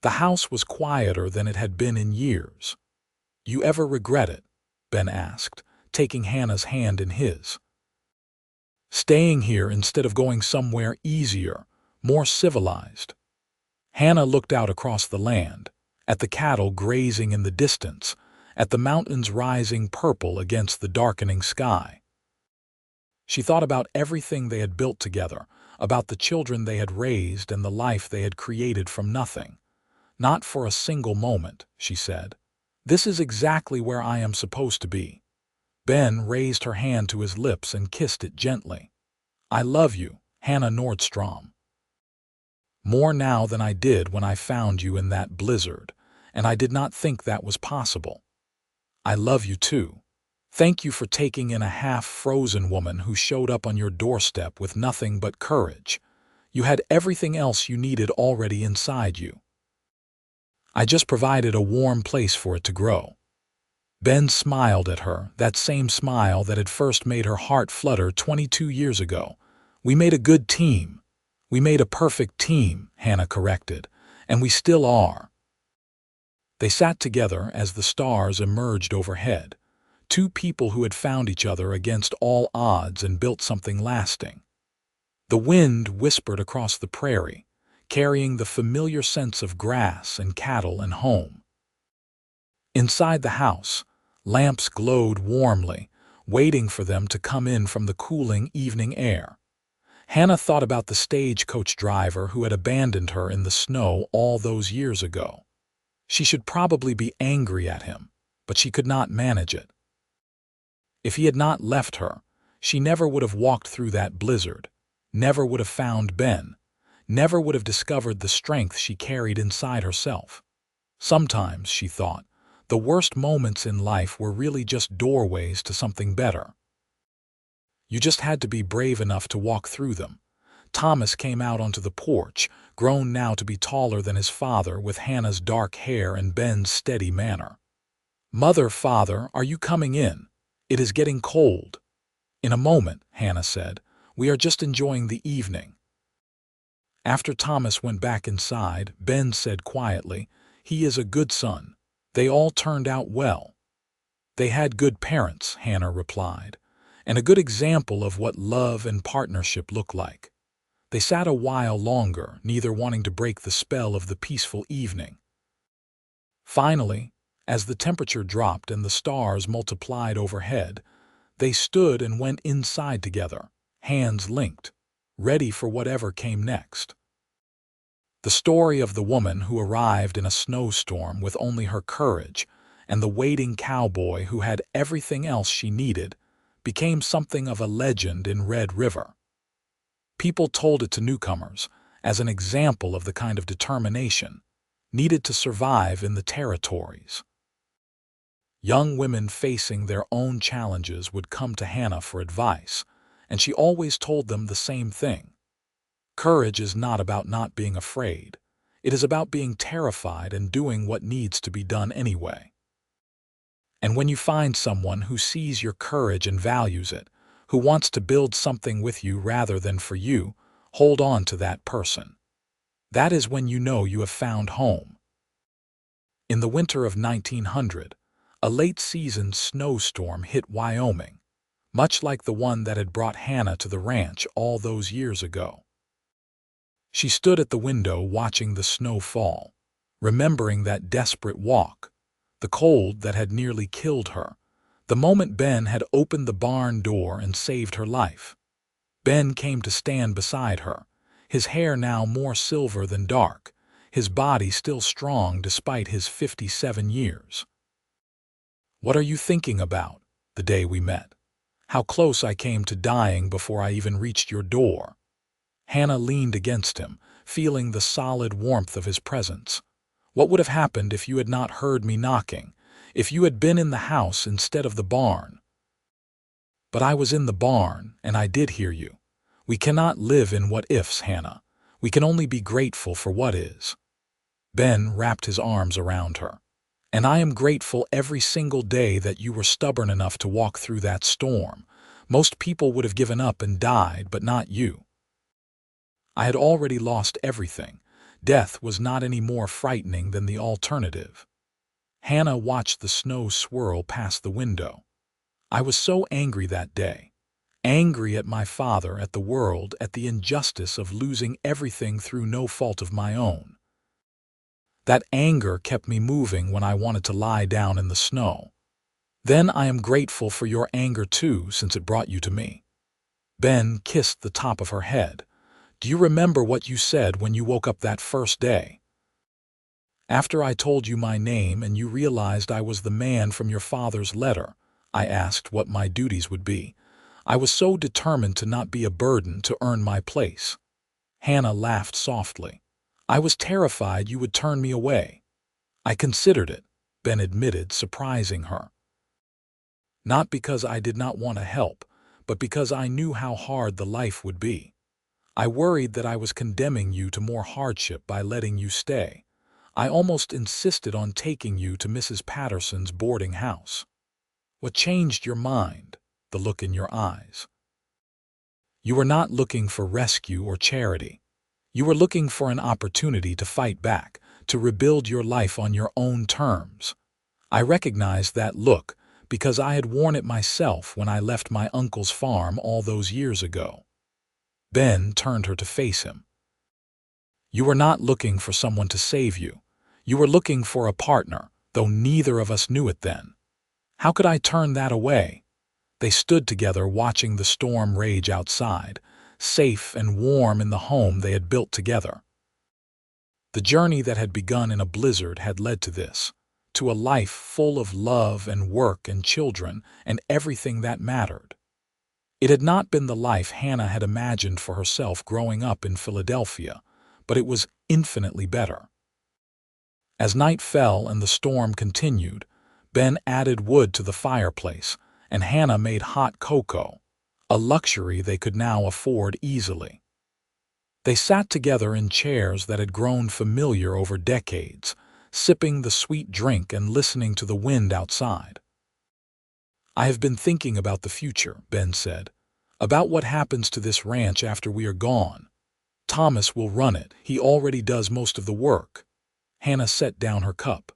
The house was quieter than it had been in years. "You ever regret it?" Ben asked, taking Hannah's hand in his. "Staying here instead of going somewhere easier, more civilized." Hannah looked out across the land, at the cattle grazing in the distance, at the mountains rising purple against the darkening sky. She thought about everything they had built together, about the children they had raised and the life they had created from nothing. "Not for a single moment," she said. "This is exactly where I am supposed to be." Ben raised her hand to his lips and kissed it gently. I love you, Hannah Nordstrom. More now than I did when I found you in that blizzard, and I did not think that was possible. I love you too. Thank you for taking in a half-frozen woman who showed up on your doorstep with nothing but courage. You had everything else you needed already inside you. I just provided a warm place for it to grow. Ben smiled at her, that same smile that had first made her heart flutter 22 years ago. We made a good team. We made a perfect team, Hannah corrected, and we still are. They sat together as the stars emerged overhead, two people who had found each other against all odds and built something lasting. The wind whispered across the prairie, carrying the familiar sense of grass and cattle and home. Inside the house, lamps glowed warmly, waiting for them to come in from the cooling evening air. Hannah thought about the stagecoach driver who had abandoned her in the snow all those years ago. She should probably be angry at him, but she could not manage it. If he had not left her, she never would have walked through that blizzard, never would have found Ben, never would have discovered the strength she carried inside herself. Sometimes, she thought, the worst moments in life were really just doorways to something better. You just had to be brave enough to walk through them. Thomas came out onto the porch, grown now to be taller than his father, with Hannah's dark hair and Ben's steady manner. Mother, father, are you coming in? It is getting cold. In a moment, Hannah said. We are just enjoying the evening. After Thomas went back inside, Ben said quietly, he is a good son. They all turned out well. They had good parents, Hannah replied, and a good example of what love and partnership look like. They sat a while longer, neither wanting to break the spell of the peaceful evening. Finally, as the temperature dropped and the stars multiplied overhead, they stood and went inside together, hands linked, ready for whatever came next. The story of the woman who arrived in a snowstorm with only her courage and the waiting cowboy who had everything else she needed became something of a legend in Red River. People told it to newcomers as an example of the kind of determination needed to survive in the territories. Young women facing their own challenges would come to Hannah for advice, and she always told them the same thing. Courage is not about not being afraid. It is about being terrified and doing what needs to be done anyway. And when you find someone who sees your courage and values it, who wants to build something with you rather than for you, hold on to that person. That is when you know you have found home. In the winter of 1900, a late-season snowstorm hit Wyoming, much like the one that had brought Hannah to the ranch all those years ago. She stood at the window watching the snow fall, remembering that desperate walk, the cold that had nearly killed her, the moment Ben had opened the barn door and saved her life. Ben came to stand beside her, his hair now more silver than dark, his body still strong despite his 57 years. What are you thinking about, the day we met? How close I came to dying before I even reached your door. Hannah leaned against him, feeling the solid warmth of his presence. What would have happened if you had not heard me knocking, if you had been in the house instead of the barn? But I was in the barn, and I did hear you. We cannot live in what-ifs, Hannah. We can only be grateful for what is. Ben wrapped his arms around her. And I am grateful every single day that you were stubborn enough to walk through that storm. Most people would have given up and died, but not you. I had already lost everything. Death was not any more frightening than the alternative. Hannah watched the snow swirl past the window. I was so angry that day. Angry at my father, at the world, at the injustice of losing everything through no fault of my own. That anger kept me moving when I wanted to lie down in the snow. Then I am grateful for your anger too, since it brought you to me. Ben kissed the top of her head. Do you remember what you said when you woke up that first day? After I told you my name and you realized I was the man from your father's letter, I asked what my duties would be. I was so determined to not be a burden to earn my place. Hannah laughed softly. I was terrified you would turn me away. I considered it, Ben admitted, surprising her. Not because I did not want to help, but because I knew how hard the life would be. I worried that I was condemning you to more hardship by letting you stay. I almost insisted on taking you to Mrs. Patterson's boarding house. What changed your mind? The look in your eyes. You were not looking for rescue or charity. You were looking for an opportunity to fight back, to rebuild your life on your own terms. I recognized that look because I had worn it myself when I left my uncle's farm all those years ago. Ben turned her to face him. You were not looking for someone to save you. You were looking for a partner, though neither of us knew it then. How could I turn that away? They stood together watching the storm rage outside, safe and warm in the home they had built together. The journey that had begun in a blizzard had led to this, to a life full of love and work and children and everything that mattered. It had not been the life Hannah had imagined for herself growing up in Philadelphia, but it was infinitely better. As night fell and the storm continued, Ben added wood to the fireplace, and Hannah made hot cocoa, a luxury they could now afford easily. They sat together in chairs that had grown familiar over decades, sipping the sweet drink and listening to the wind outside. I have been thinking about the future, Ben said, about what happens to this ranch after we are gone. Thomas will run it. He already does most of the work. Hannah set down her cup.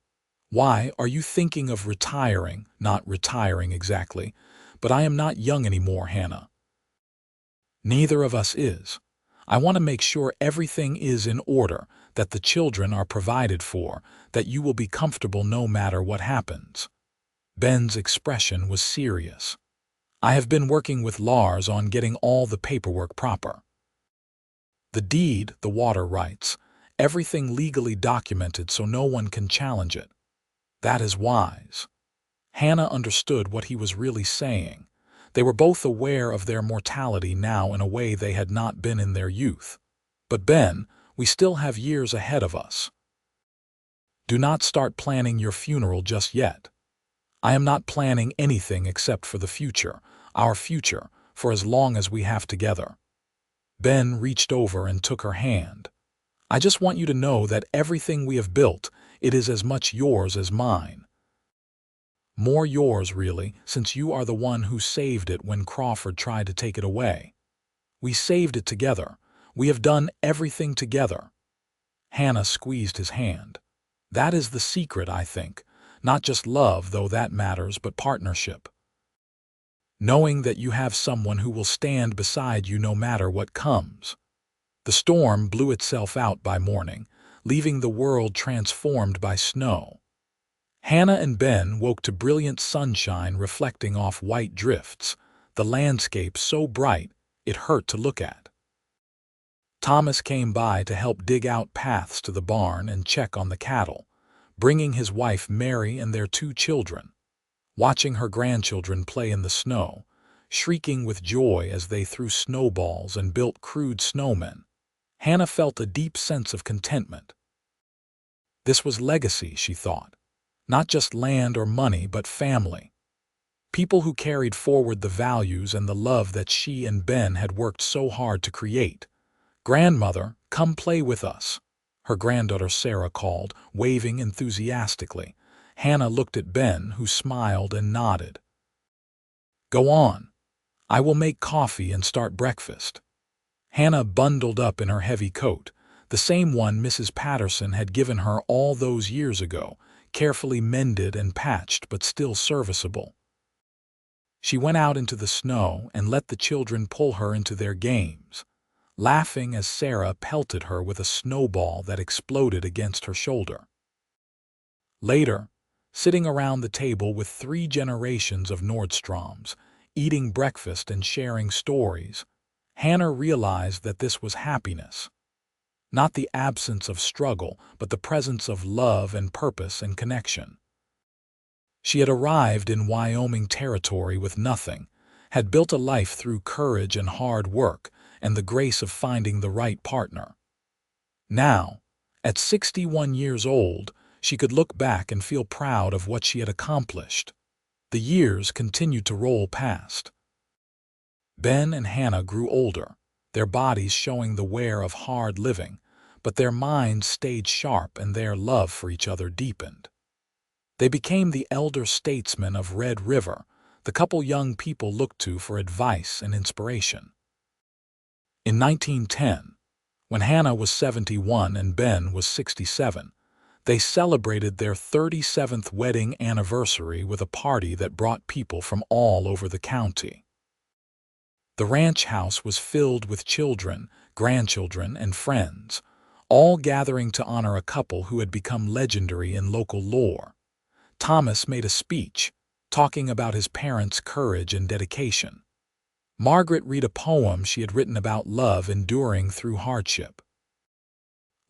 Why are you thinking of retiring? Not retiring exactly, but I am not young anymore, Hannah. Neither of us is. I want to make sure everything is in order, that the children are provided for, that you will be comfortable no matter what happens. Ben's expression was serious. I have been working with Lars on getting all the paperwork proper. The deed, the water rights, everything legally documented so no one can challenge it. That is wise. Hannah understood what he was really saying. They were both aware of their mortality now in a way they had not been in their youth. But Ben, we still have years ahead of us. Do not start planning your funeral just yet. I am not planning anything except for the future, our future, for as long as we have together. Ben reached over and took her hand. I just want you to know that everything we have built, it is as much yours as mine. More yours, really, since you are the one who saved it when Crawford tried to take it away. We saved it together. We have done everything together. Hannah squeezed his hand. That is the secret, I think. Not just love, though that matters, but partnership. Knowing that you have someone who will stand beside you no matter what comes. The storm blew itself out by morning, leaving the world transformed by snow. Hannah and Ben woke to brilliant sunshine reflecting off white drifts, the landscape so bright it hurt to look at. Thomas came by to help dig out paths to the barn and check on the cattle, bringing his wife Mary and their 2 children. Watching her grandchildren play in the snow, shrieking with joy as they threw snowballs and built crude snowmen, Hannah felt a deep sense of contentment. This was legacy, she thought. Not just land or money, but family. People who carried forward the values and the love that she and Ben had worked so hard to create. Grandmother, come play with us, her granddaughter Sarah called, waving enthusiastically. Hannah looked at Ben, who smiled and nodded. Go on. I will make coffee and start breakfast. Hannah bundled up in her heavy coat, the same one Mrs. Patterson had given her all those years ago, carefully mended and patched but still serviceable. She went out into the snow and let the children pull her into their games, laughing as Sarah pelted her with a snowball that exploded against her shoulder. Later, sitting around the table with 3 generations of Nordstroms, eating breakfast and sharing stories, Hannah realized that this was happiness. Not the absence of struggle, but the presence of love and purpose and connection. She had arrived in Wyoming Territory with nothing, had built a life through courage and hard work and the grace of finding the right partner. Now, at 61 years old, she could look back and feel proud of what she had accomplished. The years continued to roll past. Ben and Hannah grew older, their bodies showing the wear of hard living, but their minds stayed sharp and their love for each other deepened. They became the elder statesmen of Red River, the couple young people looked to for advice and inspiration. In 1910, when Hannah was 71 and Ben was 67, they celebrated their 37th wedding anniversary with a party that brought people from all over the county. The ranch house was filled with children, grandchildren, and friends, all gathering to honor a couple who had become legendary in local lore. Thomas made a speech, talking about his parents' courage and dedication. Margaret read a poem she had written about love enduring through hardship.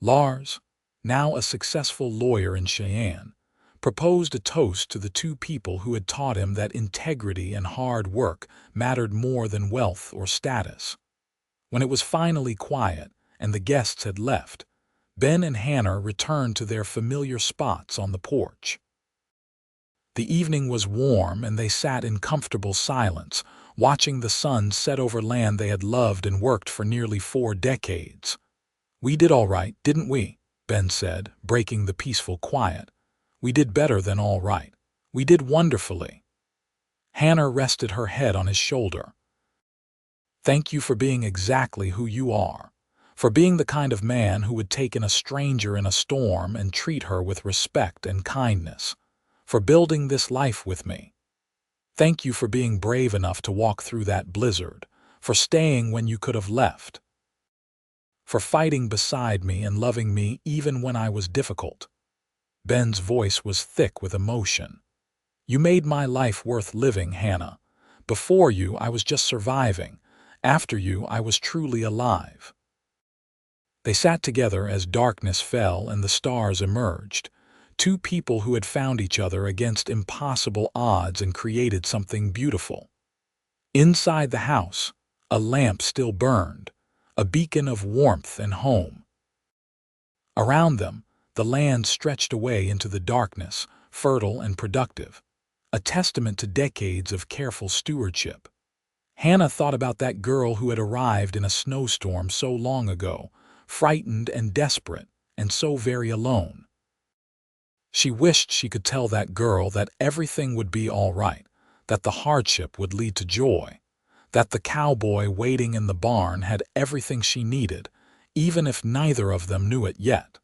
Lars, now a successful lawyer in Cheyenne, proposed a toast to the two people who had taught him that integrity and hard work mattered more than wealth or status. When it was finally quiet and the guests had left, Ben and Hannah returned to their familiar spots on the porch. The evening was warm and they sat in comfortable silence, watching the sun set over land they had loved and worked for nearly 4 decades. "We did all right, didn't we?" Ben said, breaking the peaceful quiet. "We did better than all right. We did wonderfully." Hannah rested her head on his shoulder. "Thank you for being exactly who you are, for being the kind of man who would take in a stranger in a storm and treat her with respect and kindness, for building this life with me. Thank you for being brave enough to walk through that blizzard, for staying when you could have left, for fighting beside me and loving me even when I was difficult." Ben's voice was thick with emotion. "You made my life worth living, Hannah. Before you, I was just surviving. After you, I was truly alive." They sat together as darkness fell and the stars emerged, two people who had found each other against impossible odds and created something beautiful. Inside the house, a lamp still burned, a beacon of warmth and home. Around them, the land stretched away into the darkness, fertile and productive, a testament to decades of careful stewardship. Hannah thought about that girl who had arrived in a snowstorm so long ago, frightened and desperate, and so very alone. She wished she could tell that girl that everything would be all right, that the hardship would lead to joy, that the cowboy waiting in the barn had everything she needed, even if neither of them knew it yet.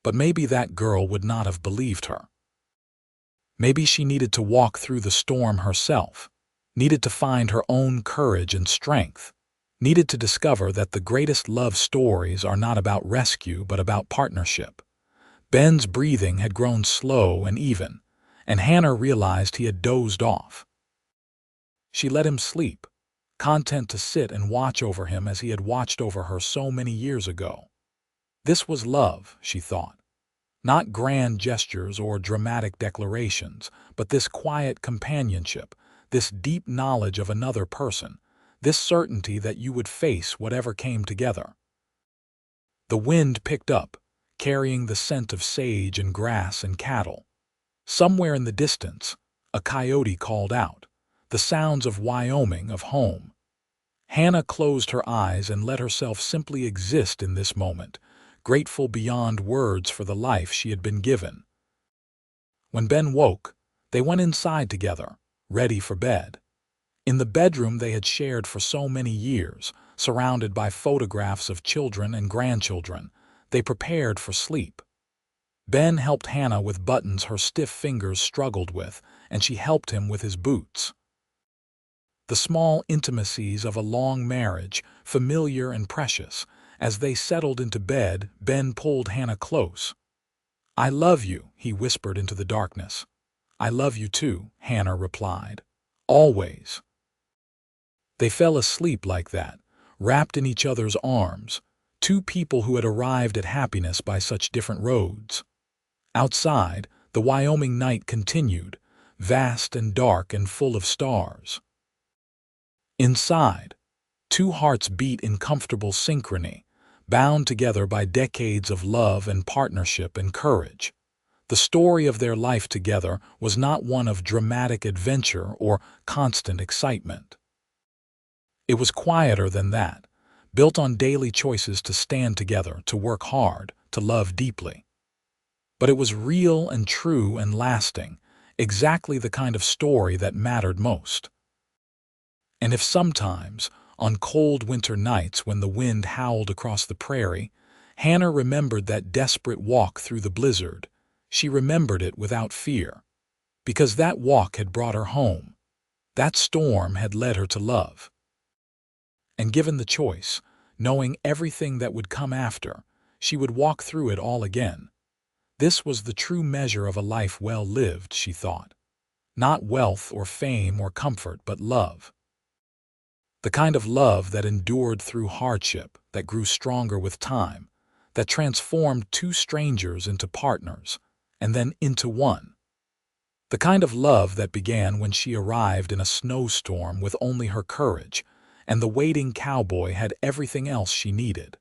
But maybe that girl would not have believed her. Maybe she needed to walk through the storm herself, needed to find her own courage and strength, needed to discover that the greatest love stories are not about rescue but about partnership. Ben's breathing had grown slow and even, and Hannah realized he had dozed off. She let him sleep, content to sit and watch over him as he had watched over her so many years ago. This was love, she thought. Not grand gestures or dramatic declarations, but this quiet companionship, this deep knowledge of another person, this certainty that you would face whatever came together. The wind picked up, carrying the scent of sage and grass and cattle. Somewhere in the distance, a coyote called out, the sounds of Wyoming, of home. Hannah closed her eyes and let herself simply exist in this moment, grateful beyond words for the life she had been given. When Ben woke, they went inside together, ready for bed. In the bedroom they had shared for so many years, surrounded by photographs of children and grandchildren, they prepared for sleep. Ben helped Hannah with buttons her stiff fingers struggled with, and she helped him with his boots. The small intimacies of a long marriage, familiar and precious. As they settled into bed, Ben pulled Hannah close. "I love you," he whispered into the darkness. "I love you too," Hannah replied. "Always." They fell asleep like that, wrapped in each other's arms, two people who had arrived at happiness by such different roads. Outside, the Wyoming night continued, vast and dark and full of stars. Inside, two hearts beat in comfortable synchrony, bound together by decades of love and partnership and courage. The story of their life together was not one of dramatic adventure or constant excitement. It was quieter than that, built on daily choices to stand together, to work hard, to love deeply. But it was real and true and lasting, exactly the kind of story that mattered most. And if sometimes, on cold winter nights when the wind howled across the prairie, Hannah remembered that desperate walk through the blizzard, she remembered it without fear, because that walk had brought her home. That storm had led her to love. And given the choice, knowing everything that would come after, she would walk through it all again. This was the true measure of a life well lived, she thought. Not wealth or fame or comfort, but love. The kind of love that endured through hardship, that grew stronger with time, that transformed two strangers into partners, and then into one. The kind of love that began when she arrived in a snowstorm with only her courage, and the waiting cowboy had everything else she needed.